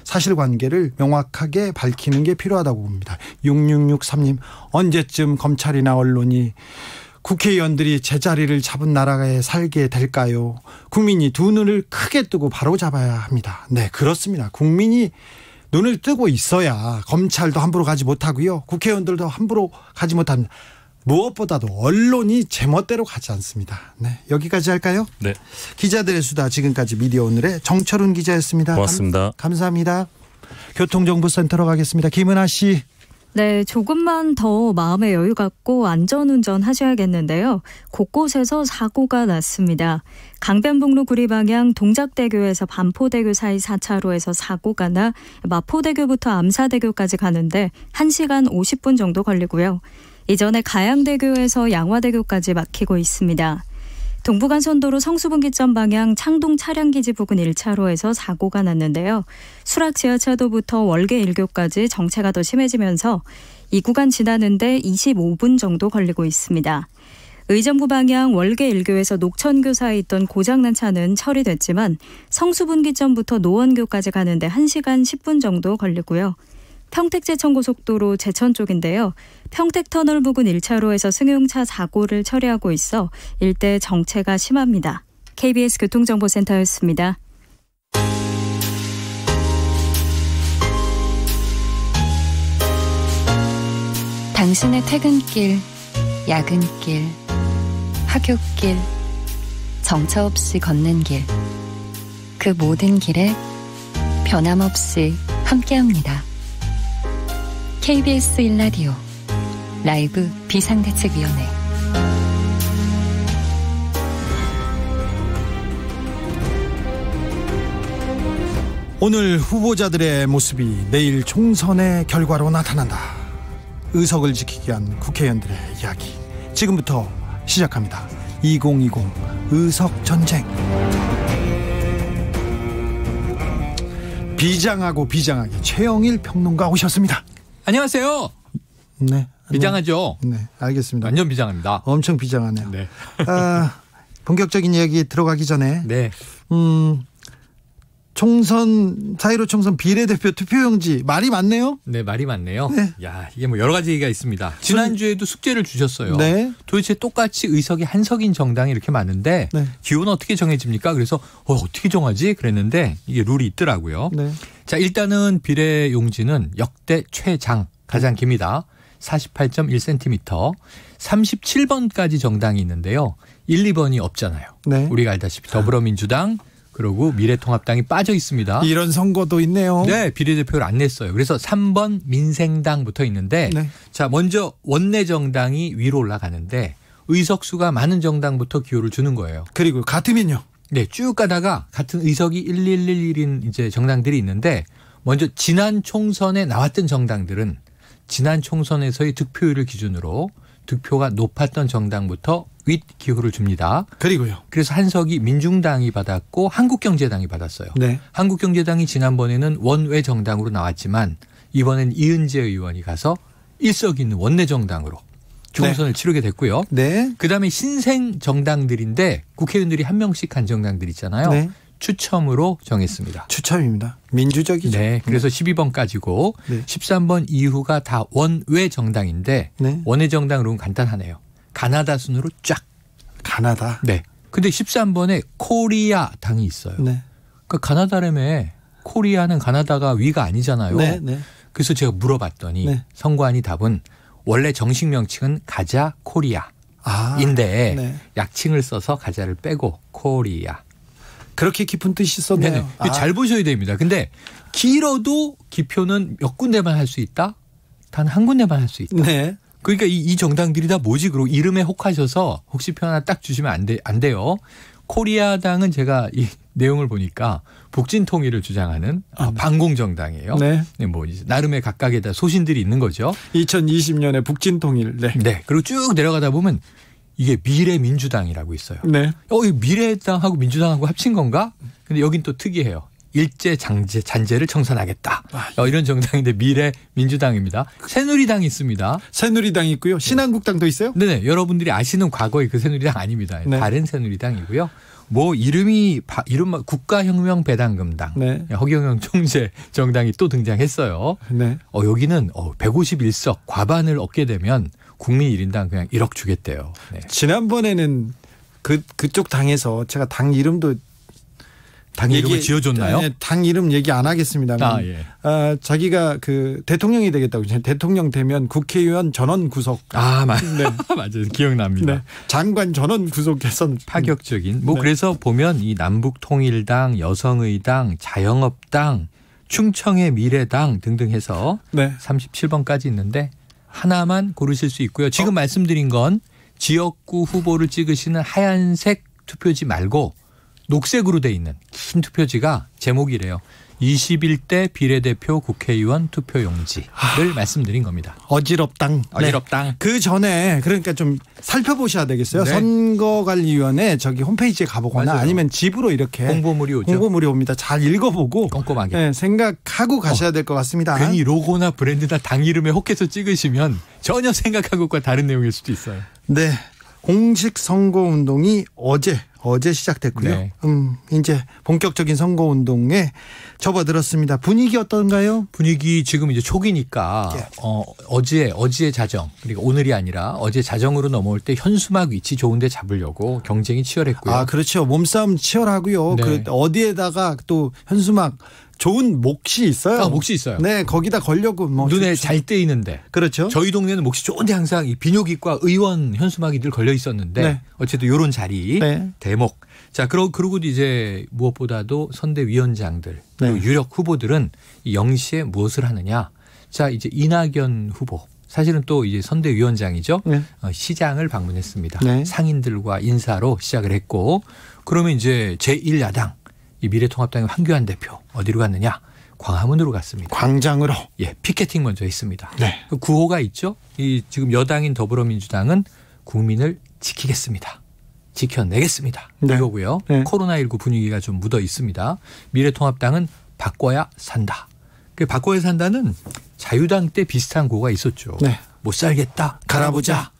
사실관계를 명확하게 밝히는 게 필요하다고 봅니다. 6663님, 언제쯤 검찰이나 언론이 국회의원들이 제자리를 잡은 나라에 살게 될까요? 국민이 두 눈을 크게 뜨고 바로 잡아야 합니다. 네, 그렇습니다. 국민이 눈을 뜨고 있어야 검찰도 함부로 가지 못하고요. 국회의원들도 함부로 가지 못합니다. 무엇보다도 언론이 제멋대로 가지 않습니다. 네, 여기까지 할까요? 네. 기자들의 수다, 지금까지 미디어 오늘의 정철훈 기자였습니다. 고맙습니다. 감사합니다. 교통정보센터로 가겠습니다. 김은아 씨. 네, 조금만 더 마음의 여유 갖고 안전운전 하셔야겠는데요. 곳곳에서 사고가 났습니다. 강변북로 구리 방향 동작대교에서 반포대교 사이 4차로에서 사고가 나 마포대교부터 암사대교까지 가는데 1시간 50분 정도 걸리고요. 이전에 가양대교에서 양화대교까지 막히고 있습니다. 동부간선도로 성수분기점 방향 창동 차량기지 부근 1차로에서 사고가 났는데요. 수락지하차도부터 월계 1교까지 정체가 더 심해지면서 이 구간 지나는데 25분 정도 걸리고 있습니다. 의정부 방향 월계 1교에서 녹천교 사이에 있던 고장난 차는 처리됐지만 성수분기점부터 노원교까지 가는데 1시간 10분 정도 걸리고요. 평택제천고속도로 제천 쪽인데요. 평택터널 부근 1차로에서 승용차 사고를 처리하고 있어 일대 정체가 심합니다. KBS 교통정보센터였습니다. 당신의 퇴근길, 야근길, 학교길, 정처 없이 걷는 길, 그 모든 길에 변함없이 함께합니다. KBS 1라디오 라이브 비상대책위원회. 오늘 후보자들의 모습이 내일 총선의 결과로 나타난다. 의석을 지키기 위한 국회의원들의 이야기, 지금부터 시작합니다. 2020 의석 전쟁. 비장하고 비장하게 최영일 평론가 오셨습니다. 안녕하세요. 네. 비장하죠? 네, 알겠습니다. 완전 비장합니다. 엄청 비장하네요. 네. 본격적인 이야기 들어가기 전에 네. 총선 4.15 총선 비례대표 투표용지 말이 많네요. 네, 말이 많네요. 네. 야, 이게 뭐 여러 가지 얘기가 있습니다. 지난주에도 숙제를 주셨어요. 네. 도대체 똑같이 의석이 한석인 정당이 이렇게 많은데 네. 기호는 어떻게 정해집니까? 그래서 어떻게 정하지? 그랬는데 이게 룰이 있더라고요. 네. 자, 일단은 비례용지는 역대 최장 가장 깁니다. 48.1cm. 37번까지 정당이 있는데요. 1, 2번이 없잖아요. 네. 우리가 알다시피 더불어민주당 그리고 미래통합당이 빠져 있습니다. 이런 선거도 있네요. 네, 비례대표를 안 냈어요. 그래서 3번 민생당 붙어 있는데 네. 자, 먼저 원내 정당이 위로 올라가는데 의석수가 많은 정당부터 기호를 주는 거예요. 그리고 같으면요. 네, 쭉 가다가 같은 의석이 1111인 이제 정당들이 있는데 먼저 지난 총선에 나왔던 정당들은 지난 총선에서의 득표율을 기준으로 득표가 높았던 정당부터 윗 기호를 줍니다. 그리고요. 그래서 한석이 민중당이 받았고 한국경제당이 받았어요. 네. 한국경제당이 지난번에는 원외 정당으로 나왔지만 이번엔 이은재 의원이 가서 일석 있는 원내 정당으로 총선을 치르게 됐고요. 네. 그다음에 신생 정당들인데 국회의원들이 한 명씩 한 정당들 있잖아요. 네. 추첨으로 정했습니다. 추첨입니다. 민주적이죠. 네, 그래서 12번까지고 네. 13번 이후가 다 원외 정당인데 네. 원외 정당으로는 간단하네요. 가나다 순으로 쫙. 가나다. 네. 근데 13번에 코리아 당이 있어요. 네. 그러니까 가나다라며 코리아는 가나다가 위가 아니잖아요. 네. 네. 그래서 제가 물어봤더니 네. 선관위 답은 원래 정식 명칭은 가자 코리아인데 네. 약칭을 써서 가자를 빼고 코리아. 그렇게 깊은 뜻이 있었네요. 네네. 잘 보셔야 됩니다. 근데 길어도 기표는 몇 군데만 할 수 있다? 단 한 군데만 할 수 있다. 네. 그러니까 이 정당들이 다 뭐지? 그리고 이름에 혹하셔서 혹시 표 하나 딱 주시면 안 돼요. 코리아당은 제가 이 내용을 보니까 북진통일을 주장하는 반공정당이에요. 네. 네, 뭐 나름의 각각에다 소신들이 있는 거죠. 2020년에 북진통일. 네. 네. 그리고 쭉 내려가다 보면 이게 미래민주당이라고 있어요. 네. 이 미래당하고 민주당하고 합친 건가? 근데 여긴 또 특이해요. 잔재를 청산하겠다. 이런 정당인데 미래민주당입니다. 새누리당이 있습니다. 새누리당이 있고요. 신한국당도 있어요? 네네. 여러분들이 아시는 과거의 그 새누리당 아닙니다. 네. 다른 새누리당이고요. 뭐 이름 국가혁명 배당금당. 네. 허경영 총재 정당이 또 등장했어요. 네. 여기는 151석 과반을 얻게 되면 국민 1인당 그냥 1억 주겠대요. 네. 지난번에는 그쪽 당에서 제가 당 이름도 당 이름을 지어줬나요? 네, 당 이름 얘기 안 하겠습니다. 예. 자기가 그 대통령이 되겠다고. 대통령 되면 국회의원 전원 구속. 맞아요. 네. 맞아요. 기억납니다. 네. 장관 전원 구속해서 파격적인. 네. 그래서 보면 이 남북통일당, 여성의당, 자영업당, 충청의 미래당 등등 해서 네. 37번까지 있는데 하나만 고르실 수 있고요. 지금 말씀드린 건 지역구 후보를 찍으시는 하얀색 투표지 말고 녹색으로 돼 있는 긴 투표지가 제목이래요. 21대 비례대표 국회의원 투표용지를 말씀드린 겁니다. 어지럽당. 어지럽당. 그 전에 그러니까 좀 살펴보셔야 되겠어요. 네. 선거관리위원회 저기 홈페이지에 가보거나 맞아요. 아니면 집으로 이렇게 홍보물이 오죠. 홍보물이 옵니다. 잘 읽어보고 꼼꼼하게. 네, 생각하고 가셔야 될 것 같습니다. 괜히 로고나 브랜드나 당 이름에 혹해서 찍으시면 전혀 생각한 것과 다른 내용일 수도 있어요. 네. 공식 선거운동이 어제 시작됐고요. 네. 이제 본격적인 선거운동에 접어들었습니다. 분위기 어떤가요? 분위기 지금 이제 초기니까 예. 어제 자정 그리고 오늘이 아니라 어제 자정으로 넘어올 때 현수막 위치 좋은데 잡으려고 경쟁이 치열했고요. 그렇죠. 몸싸움 치열하고요. 네. 어디에다가 또 현수막 좋은 몫이 있어요. 몫이 있어요. 네, 거기다 걸려고 눈에 잘 떼이는데. 그렇죠. 저희 동네는 몫이 좋은데 항상 이 비뇨기과 의원 현수막이 늘 걸려 있었는데 네. 어쨌든 이런 자리 네. 대목. 자, 그리고 이제 무엇보다도 선대위원장들 네. 유력 후보들은 이 0시에 무엇을 하느냐. 자, 이제 이낙연 후보. 사실은 또 이제 선대위원장이죠. 네. 시장을 방문했습니다. 네. 상인들과 인사로 시작을 했고 그러면 이제 제1야당 이 미래통합당의 황교안 대표 어디로 갔느냐? 광화문으로 갔습니다. 광장으로. 예, 피켓팅 먼저 했습니다. 네. 그 구호가 있죠. 이 지금 여당인 더불어민주당은 국민을 지키겠습니다. 지켜내겠습니다. 네. 이거고요. 네. 코로나19 분위기가 좀 묻어 있습니다. 미래통합당은 바꿔야 산다. 그 바꿔야 산다는 자유당 때 비슷한 구가 있었죠. 네. 못 살겠다. 갈아보자.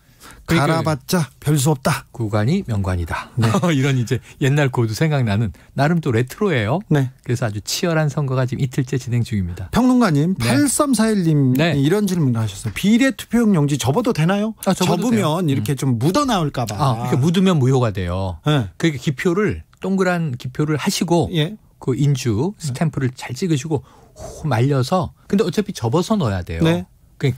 그러니까 갈아봤자 별 수 없다. 구간이 명관이다. 네. 이런 이제 옛날 고도 생각나는 나름 또 레트로예요. 네. 그래서 아주 치열한 선거가 지금 이틀째 진행 중입니다. 평론가님, 네. 8341님 네. 이런 질문을 하셨어요. 비례 투표용 용지 접어도 되나요? 접으면 이렇게 좀 묻어 나올까 봐. 이렇게 묻으면 무효가 돼요. 네. 그러니까 기표를 동그란 기표를 하시고 예. 그 인주 스탬프를 잘 찍으시고 호 말려서 근데 어차피 접어서 넣어야 돼요. 네. 그냥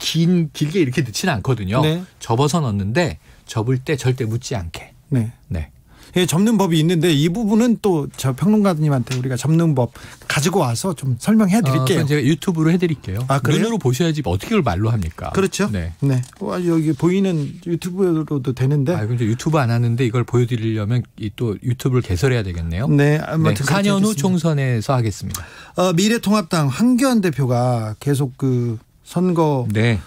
길게 이렇게 넣지는 않거든요. 네. 접어서 넣는데 접을 때 절대 묻지 않게. 네. 네. 예, 접는 법이 있는데 이 부분은 또 저 평론가님한테 우리가 접는 법 가지고 와서 좀 설명해 드릴게요. 그건 제가 유튜브로 해드릴게요. 아, 그래요? 눈으로 보셔야지 어떻게 그걸 말로 합니까? 그렇죠. 네. 네. 여기 보이는 유튜브로도 되는데. 근데 유튜브 안 하는데 이걸 보여드리려면 또 유튜브를 개설해야 되겠네요. 네. 네. 4년 후 총선에서 하겠습니다. 미래통합당 황교안 대표가 계속 그 선거 네.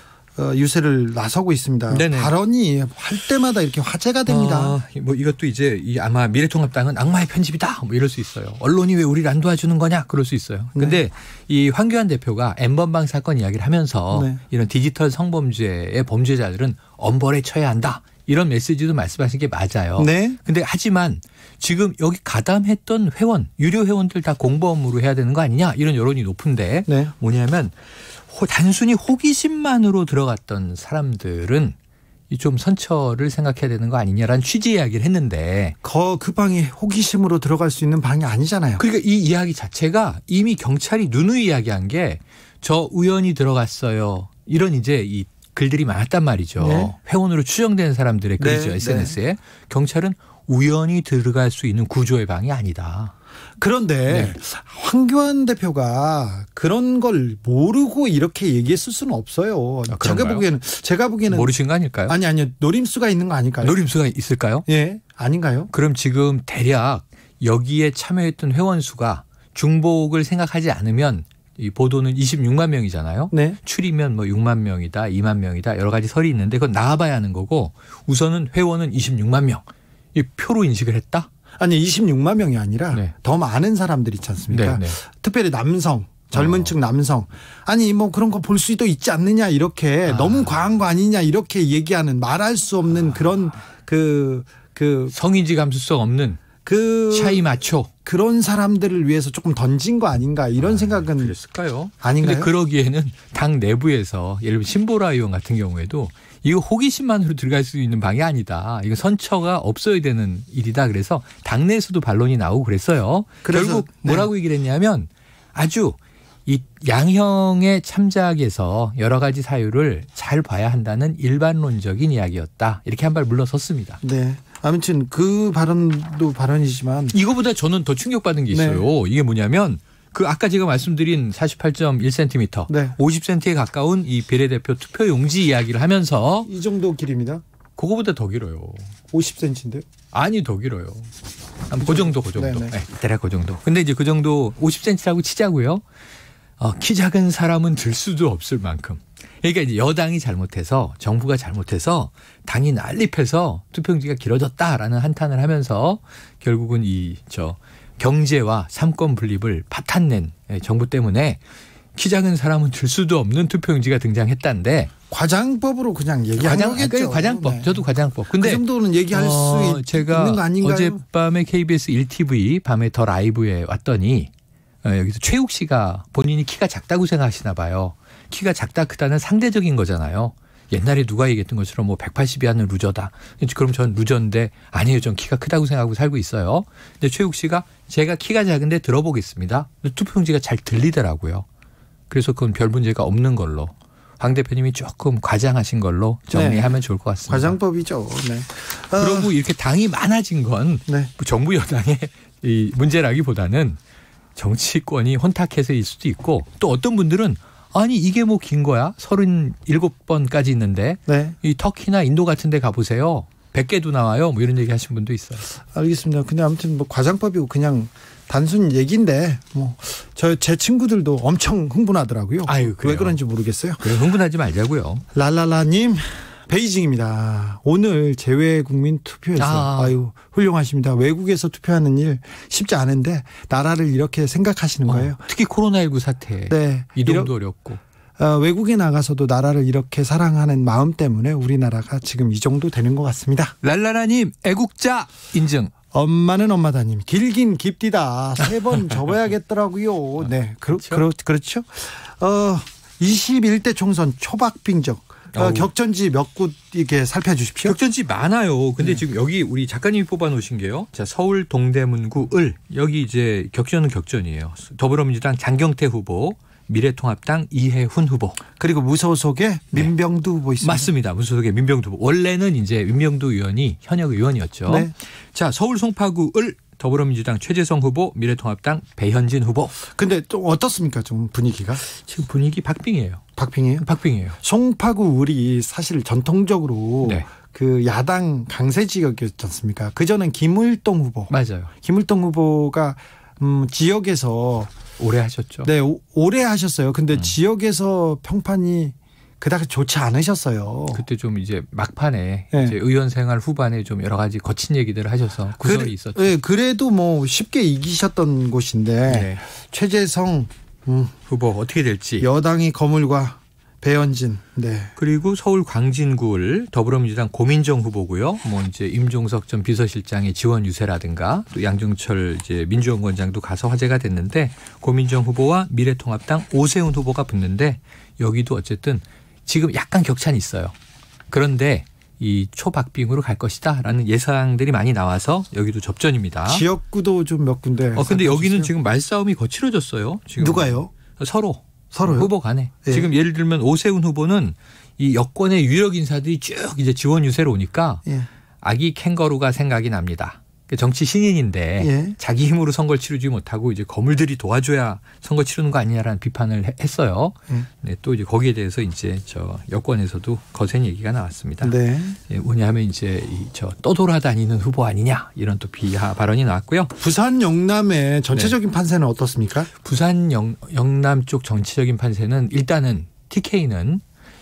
유세를 나서고 있습니다. 네네. 발언이 할 때마다 이렇게 화제가 됩니다. 뭐 이것도 이제 아마 미래통합당은 악마의 편집이다 뭐 이럴 수 있어요. 언론이 왜 우리를 안 도와주는 거냐 그럴 수 있어요. 그런데 이 황교안 대표가 N번방 사건 이야기를 하면서 네. 이런 디지털 성범죄의 범죄자들은 엄벌에 처해야 한다. 이런 메시지도 말씀하신 게 맞아요. 네. 근데 하지만 지금 여기 가담했던 회원, 유료 회원들 다 공범으로 해야 되는 거 아니냐 이런 여론이 높은데 네. 뭐냐면 단순히 호기심만으로 들어갔던 사람들은 좀 선처를 생각해야 되는 거 아니냐라는 취지 이야기를 했는데 그 방이 호기심으로 들어갈 수 있는 방이 아니잖아요. 그러니까 이 이야기 자체가 이미 경찰이 누누이 이야기한 게 저 우연히 들어갔어요. 이런 이제 이 글들이 많았단 말이죠. 네. 회원으로 추정되는 사람들의 글이죠. 네. SNS에. 네. 경찰은 우연히 들어갈 수 있는 구조의 방이 아니다. 그런데 네. 황교안 대표가 그런 걸 모르고 이렇게 얘기했을 수는 없어요. 제가 보기에는 모르신 거 아닐까요? 아니요. 노림수가 있는 거 아닐까요? 노림수가 있을까요? 예. 아닌가요? 그럼 지금 대략 여기에 참여했던 회원 수가 중복을 생각하지 않으면 이 보도는 26만 명이잖아요. 네. 추리면 뭐 6만 명이다, 2만 명이다 여러 가지 설이 있는데 그건 나와봐야 하는 거고 우선은 회원은 26만 명. 이 표로 인식을 했다? 아니 26만 명이 아니라 네. 더 많은 사람들 있지 않습니까? 네, 네. 특별히 남성, 젊은 층 남성. 아니 뭐 그런 거 볼 수도 있지 않느냐 이렇게 너무 과한 거 아니냐 이렇게 얘기하는 말할 수 없는 그런 그 성인지 감수성 없는 샤이 마초 그런 사람들을 위해서 조금 던진 거 아닌가 이런 생각은 그랬을까요? 아닌가요? 근데 그러기에는 당 내부에서 예를 들면 신보라 의원 같은 경우에도 이거 호기심만으로 들어갈 수 있는 방이 아니다. 이거 선처가 없어야 되는 일이다. 그래서 당내에서도 반론이 나오고 그랬어요. 결국 뭐라고 얘기를 했냐면 아주 이 양형의 참작에서 여러 가지 사유를 잘 봐야 한다는 일반론적인 이야기였다. 이렇게 한 발 물러섰습니다. 네. 아무튼 그 발언도 발언이지만 이거보다 저는 더 충격받은 게 있어요. 네. 이게 뭐냐면 그 아까 제가 말씀드린 48.1cm, 네. 50cm에 가까운 이 비례대표 투표용지 이야기를 하면서 이 정도 길입니다. 그거보다 더 길어요. 50cm인데요? 아니 더 길어요. 그 정도. 네네. 네, 대략 그 정도. 근데 이제 그 정도 50cm라고 치자고요. 키 작은 사람은 들 수도 없을 만큼. 그러니까 이제 여당이 잘못해서 정부가 잘못해서 당이 난립해서 투표용지가 길어졌다라는 한탄을 하면서 결국은 경제와 삼권 분립을 파탄낸 정부 때문에 키 작은 사람은 들 수도 없는 투표용지가 등장했다는데 과장법으로 그냥 얘기한 거겠죠. 과장법. 네. 저도 과장법. 근데 그 정도는 얘기할 수 제가 있는 거 아닌가요? 어젯밤에 KBS 1TV 밤에 더 라이브에 왔더니 여기서 최욱 씨가 본인이 키가 작다고 생각하시나 봐요. 키가 작다 크다는 상대적인 거잖아요. 옛날에 누가 얘기했던 것처럼 뭐 180이 하는 루저다. 그럼 전 루저인데 아니에요. 전 키가 크다고 생각하고 살고 있어요. 근데 최욱 씨가 제가 키가 작은데 들어보겠습니다. 투표용지가 잘 들리더라고요. 그래서 그건 별 문제가 없는 걸로. 황 대표님이 조금 과장하신 걸로 정리하면 좋을 것 같습니다. 과장법이죠. 네. 그리고 이렇게 당이 많아진 건 정부 여당의 이 문제라기보다는 정치권이 혼탁해서일 수도 있고 또 어떤 분들은 아니 이게 뭐 긴 거야? 37번까지 있는데 이 터키나 인도 같은 데 가보세요. 100개도 나와요. 뭐 이런 얘기 하신 분도 있어요. 알겠습니다. 근데 아무튼 뭐 과장법이고 그냥 단순 얘기인데 뭐 제 친구들도 엄청 흥분하더라고요. 아유, 왜 그런지 모르겠어요. 그래 흥분하지 말자고요. 랄랄라님 베이징입니다. 오늘 재외국민 투표했어요. 아유, 훌륭하십니다. 외국에서 투표하는 일 쉽지 않은데 나라를 이렇게 생각하시는 거예요. 특히 코로나19 사태. 네. 이동도 어렵고. 외국에 나가서도 나라를 이렇게 사랑하는 마음 때문에 우리나라가 지금 이 정도 되는 것 같습니다. 랄라라님 애국자 인증. 엄마는 엄마다님 길긴 깊디다. 3번 접어야겠더라고요. 네, 그렇죠. 21대 총선 초박빙적. 격전지 몇 곳 이렇게 살펴주십시오. 격전지 많아요. 근데 지금 여기 우리 작가님이 뽑아놓으신 게요. 자, 서울 동대문구 을 여기 이제 격전은 격전이에요. 더불어민주당 장경태 후보, 미래통합당 이해훈 후보. 그리고 무소속의 민병두 후보 있습니다. 맞습니다. 무소속의 민병두 후보. 원래는 이제 민병두 의원이 현역 의원이었죠. 네. 자, 서울 송파구 을 더불어민주당 최재성 후보, 미래통합당 배현진 후보. 근데 또 어떻습니까? 좀 분위기가? 지금 분위기 박빙이에요. 박빙이에요? 박빙이에요. 송파구 을이 사실 전통적으로 그 야당 강세 지역이었지 않습니까? 그전엔 김을동 후보. 맞아요. 김을동 후보가 지역에서 오래 하셨죠. 네, 오래 하셨어요. 근데 지역에서 평판이 그다지 좋지 않으셨어요. 그때 좀 이제 막판에 이제 의원 생활 후반에 좀 여러 가지 거친 얘기들을 하셔서 구설이 있었죠. 네, 그래도 뭐 쉽게 이기셨던 곳인데 최재성 후보 어떻게 될지. 여당이 거물과 배현진. 네. 그리고 서울 광진구를 더불어민주당 고민정 후보고요. 뭐 이제 임종석 전 비서실장의 지원 유세라든가 또 양정철 이제 민주연구원장도 가서 화제가 됐는데 고민정 후보와 미래통합당 오세훈 후보가 붙는데 여기도 어쨌든 지금 약간 격차는 있어요. 그런데 이 초박빙으로 갈 것이다라는 예상들이 많이 나와서 여기도 접전입니다. 지역구도 좀 몇 군데. 근데 여기는 지금 말싸움이 거칠어졌어요. 지금. 누가요? 서로요? 후보 간에. 지금 예를 들면 오세훈 후보는 이 여권의 유력 인사들이 쭉 이제 지원 유세로 오니까 아기 캥거루가 생각이 납니다. 정치 신인인데 자기 힘으로 선거를 치르지 못하고 이제 거물들이 도와줘야 선거 치르는 거 아니냐라는 비판을 했어요. 네, 또 이제 거기에 대해서 이제 저 여권에서도 거센 얘기가 나왔습니다. 네. 뭐냐면 이제 저 떠돌아다니는 후보 아니냐 이런 또 비하 발언이 나왔고요. 부산 영남의 전체적인 판세는 어떻습니까? 부산 영남 쪽 정치적인 판세는 일단은 TK는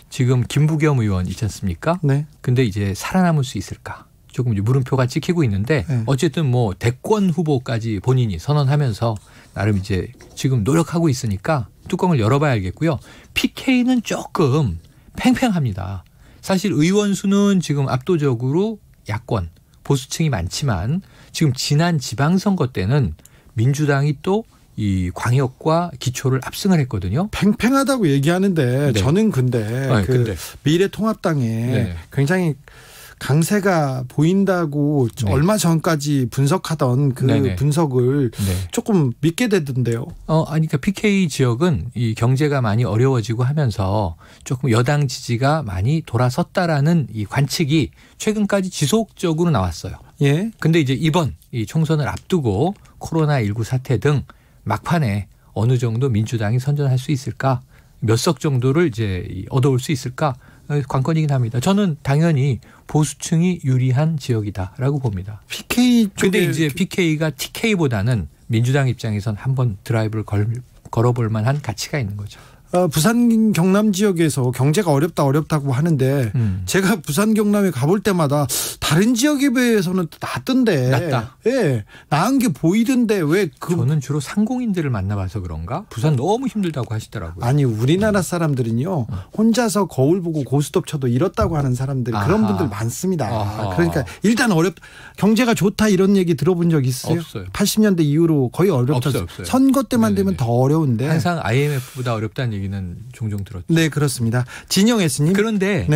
지금 김부겸 의원 있지 않습니까? 네. 근데 이제 살아남을 수 있을까? 조금 이제 물음표가 찍히고 있는데 어쨌든 뭐 대권 후보까지 본인이 선언하면서 나름 이제 지금 노력하고 있으니까 뚜껑을 열어봐야 알겠고요. PK는 조금 팽팽합니다. 사실 의원 수는 지금 압도적으로 야권 보수층이 많지만 지금 지난 지방선거 때는 민주당이 또 이 광역과 기초를 압승을 했거든요. 팽팽하다고 얘기하는데 저는 근데 근데 미래통합당에 굉장히 강세가 보인다고 얼마 전까지 분석하던 그 분석을 조금 믿게 되던데요. 아니, 그러니까 PK 지역은 이 경제가 많이 어려워지고 하면서 조금 여당 지지가 많이 돌아섰다라는 이 관측이 최근까지 지속적으로 나왔어요. 근데 이제 이번 이 총선을 앞두고 코로나19 사태 등 막판에 어느 정도 민주당이 선전할 수 있을까? 몇 석 정도를 이제 얻어올 수 있을까? 관건이긴 합니다. 저는 당연히 보수층이 유리한 지역이다라고 봅니다. PK 근데 이제 PK가 TK보다는 민주당 입장에선 한번 드라이브를 걸어볼 만한 가치가 있는 거죠. 부산 경남 지역에서 경제가 어렵다고 하는데 제가 부산 경남에 가볼 때마다 다른 지역에 비해서는 낫던데. 낫다. 나은 게 보이던데 왜 저는 주로 상공인들을 만나봐서 그런가? 부산 너무 힘들다고 하시더라고요. 아니 우리나라 사람들은요. 혼자서 거울 보고 고스톱 쳐도 이렇다고 하는 사람들 그런 분들 많습니다. 그러니까 일단 경제가 좋다 이런 얘기 들어본 적 있어요? 없어요. 80년대 이후로 거의 어렵다. 없어요. 선거 때만 되면 더 어려운데. 항상 IMF보다 어렵다는 얘기는 종종 들었죠. 네, 그렇습니다. 진영 S님. 그런데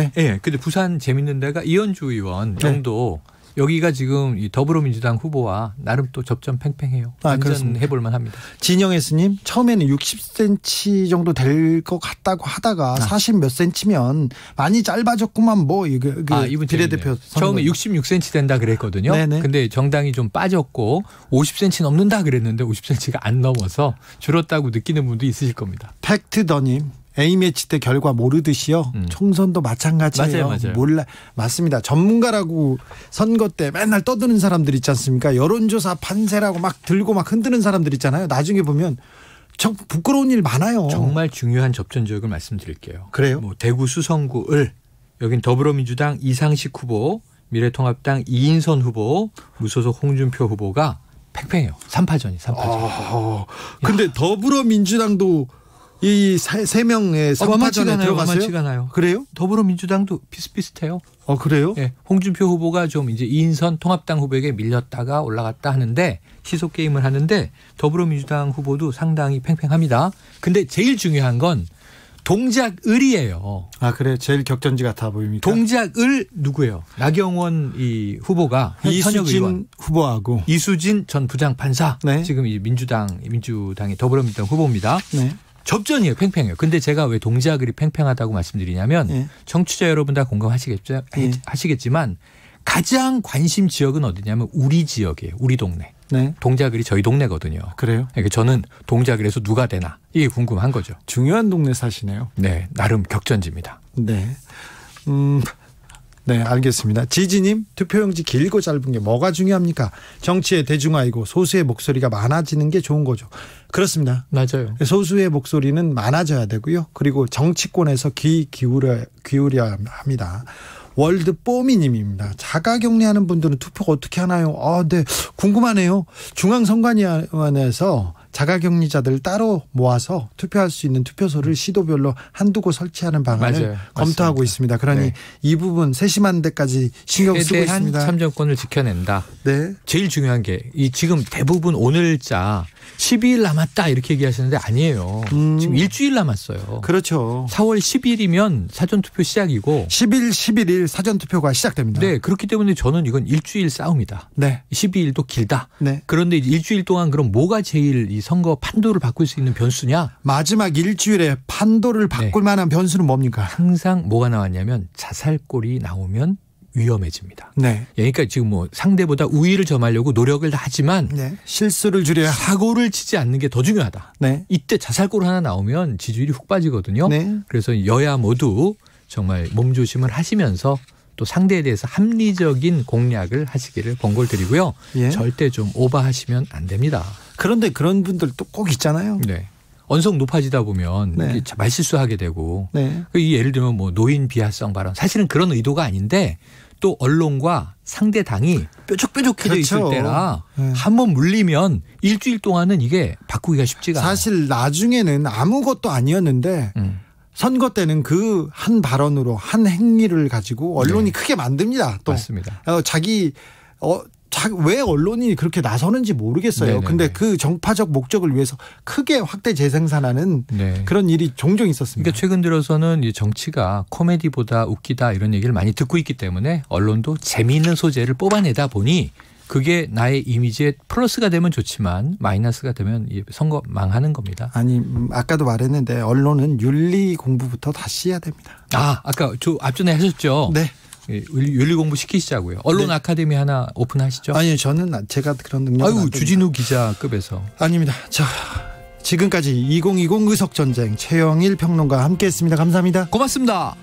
근데 부산 재밌는 데가 이현주 의원 영도 여기가 지금 이 더불어민주당 후보와 나름 또 접점 팽팽해요. 완전 해볼 만합니다. 진영 S님 처음에는 60cm 정도 될 것 같다고 하다가 40 몇 cm면 많이 짧아졌구만 뭐 이분 비례대표 처음에 66cm 된다 그랬거든요. 근데 정당이 좀 빠졌고 50cm 넘는다 그랬는데 50cm가 안 넘어서 줄었다고 느끼는 분도 있으실 겁니다. 팩트더님. A매치 때 결과 모르듯이요. 총선도 마찬가지예요. 맞아요. 맞습니다. 전문가라고 선거 때 맨날 떠드는 사람들 있지 않습니까? 여론조사 판세라고 막 들고 막 흔드는 사람들 있잖아요. 나중에 보면 참 부끄러운 일 많아요. 정말 중요한 접전 지역을 말씀드릴게요. 그래요? 뭐 대구 수성구 을 여긴 더불어민주당 이상식 후보, 미래통합당 이인선 후보, 무소속 홍준표 후보가 팽팽해요. 3파전이 3파전. 근데 더불어민주당도 이 세 명의 3파전에 들어갔어요? 만만치가 않아요. 그래요? 더불어민주당도 비슷비슷해요. 그래요? 네, 홍준표 후보가 좀 이제 이인선 통합당 후보에게 밀렸다가 올라갔다 하는데 시속 게임을 하는데 더불어민주당 후보도 상당히 팽팽합니다. 근데 제일 중요한 건 동작을이에요. 그래요? 제일 격전지 같아 보입니까? 동작을 누구예요? 나경원 이 후보가 현역 의원 후보하고 이수진 전 부장판사. 네. 지금 이 민주당의 더불어민주당 후보입니다. 네. 접전이에요. 팽팽해요. 근데 제가 왜 동작을이 팽팽하다고 말씀드리냐면 네. 청취자 여러분 다 공감하시겠지만 가장 관심 지역은 어디냐면 우리 지역이에요. 우리 동네. 네. 동작을이 저희 동네거든요. 그래요? 그러니까 저는 동작을에서 누가 되나 이게 궁금한 거죠. 중요한 동네 사시네요. 네, 나름 격전지입니다. 네. 네, 알겠습니다. 지지님, 투표용지 길고 짧은 게 뭐가 중요합니까? 정치의 대중화이고 소수의 목소리가 많아지는 게 좋은 거죠. 그렇습니다. 맞아요. 소수의 목소리는 많아져야 되고요. 그리고 정치권에서 귀 기울여야 합니다. 월드뽀미님입니다. 자가격리하는 분들은 투표 어떻게 하나요? 네, 궁금하네요. 중앙선관위원회에서 자가격리자들 따로 모아서 투표할 수 있는 투표소를 시도별로 한두 곳 설치하는 방안을 맞아요. 검토하고 맞습니다. 있습니다. 그러니 네. 이 부분 세심한 데까지 신경 쓰고 최대한 있습니다. 참정권을 지켜낸다. 네. 제일 중요한 게 이 지금 대부분 오늘자 12일 남았다 이렇게 얘기하시는데 아니에요. 지금 일주일 남았어요. 그렇죠. 4월 10일이면 사전투표 시작이고 10일, 11일 사전투표가 시작됩니다. 네, 그렇기 때문에 저는 이건 일주일 싸움이다. 네. 12일도 길다. 네. 그런데 일주일 동안 그럼 뭐가 제일 이 선거 판도를 바꿀 수 있는 변수냐? 마지막 일주일에 판도를 바꿀 만한 변수는 뭡니까? 항상 뭐가 나왔냐면 자살골이 나오면 위험해집니다. 네. 그러니까 지금 뭐 상대보다 우위를 점하려고 노력을 다 하지만 네. 실수를 줄여야 사고를 치지 않는 게 더 중요하다. 네. 이때 자살골 하나 나오면 지지율이 훅 빠지거든요. 네. 그래서 여야 모두 정말 몸조심을 하시면서 또 상대에 대해서 합리적인 공략을 하시기를 권고드리고요. 예. 절대 좀 오버하시면 안 됩니다. 그런데 그런 분들 또 꼭 있잖아요. 네. 언성 높아지다 보면 네. 말실수하게 되고 네. 예를 들면 뭐 노인 비하성 발언 사실은 그런 의도가 아닌데 또 언론과 상대 당이 뾰족뾰족해져 그렇죠. 있을 때라 네. 한번 물리면 일주일 동안은 이게 바꾸기가 쉽지가 않아요. 사실 나중에는 아무것도 아니었는데 선거 때는 그 한 발언으로 한 행위를 가지고 언론이 크게 만듭니다. 또 맞습니다. 왜 언론이 그렇게 나서는지 모르겠어요. 네네네. 근데 그 정파적 목적을 위해서 크게 확대 재생산하는 네. 그런 일이 종종 있었습니다. 그러니까 최근 들어서는 이 정치가 코미디보다 웃기다 이런 얘기를 많이 듣고 있기 때문에 언론도 재미있는 소재를 뽑아내다 보니 그게 나의 이미지에 플러스가 되면 좋지만 마이너스가 되면 이 선거 망하는 겁니다. 아니 아까도 말했는데 언론은 윤리 공부부터 다시 해야 됩니다. 아까 앞전에 하셨죠. 네. 윤리 공부 시키시자고요. 언론 네. 아카데미 하나 오픈하시죠. 아니요, 저는 제가 그런 능력은 안 됩니다. 주진우 기자급에서. 아닙니다. 자, 지금까지 2020 의석전쟁 최영일 평론가와 함께했습니다. 감사합니다. 고맙습니다.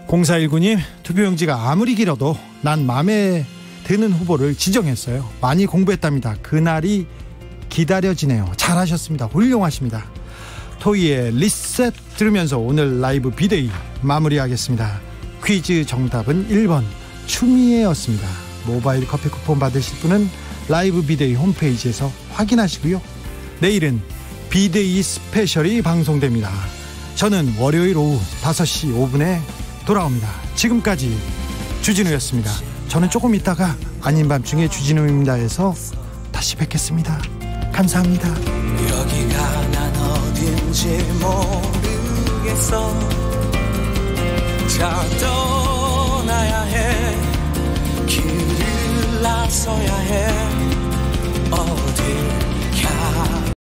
0419님, 투표용지가 아무리 길어도 난 마음에 드는 후보를 지정했어요. 많이 공부했답니다. 그날이 기다려지네요. 잘하셨습니다. 훌륭하십니다. 토이의 리셋 들으면서 오늘 라이브 비데이 마무리하겠습니다. 퀴즈 정답은 1번 추미애였습니다. 모바일 커피 쿠폰 받으실 분은 라이브 비데이 홈페이지에서 확인하시고요. 내일은 비데이 스페셜이 방송됩니다. 저는 월요일 오후 5시 5분에 돌아옵니다. 지금까지 주진우였습니다. 저는 조금 있다가 아닌 밤중에 주진우입니다에서 다시 뵙겠습니다. 감사합니다. 여기가 난 어딘지 모르겠어. 자 떠나야 해. 길을 나서야 해. 어딜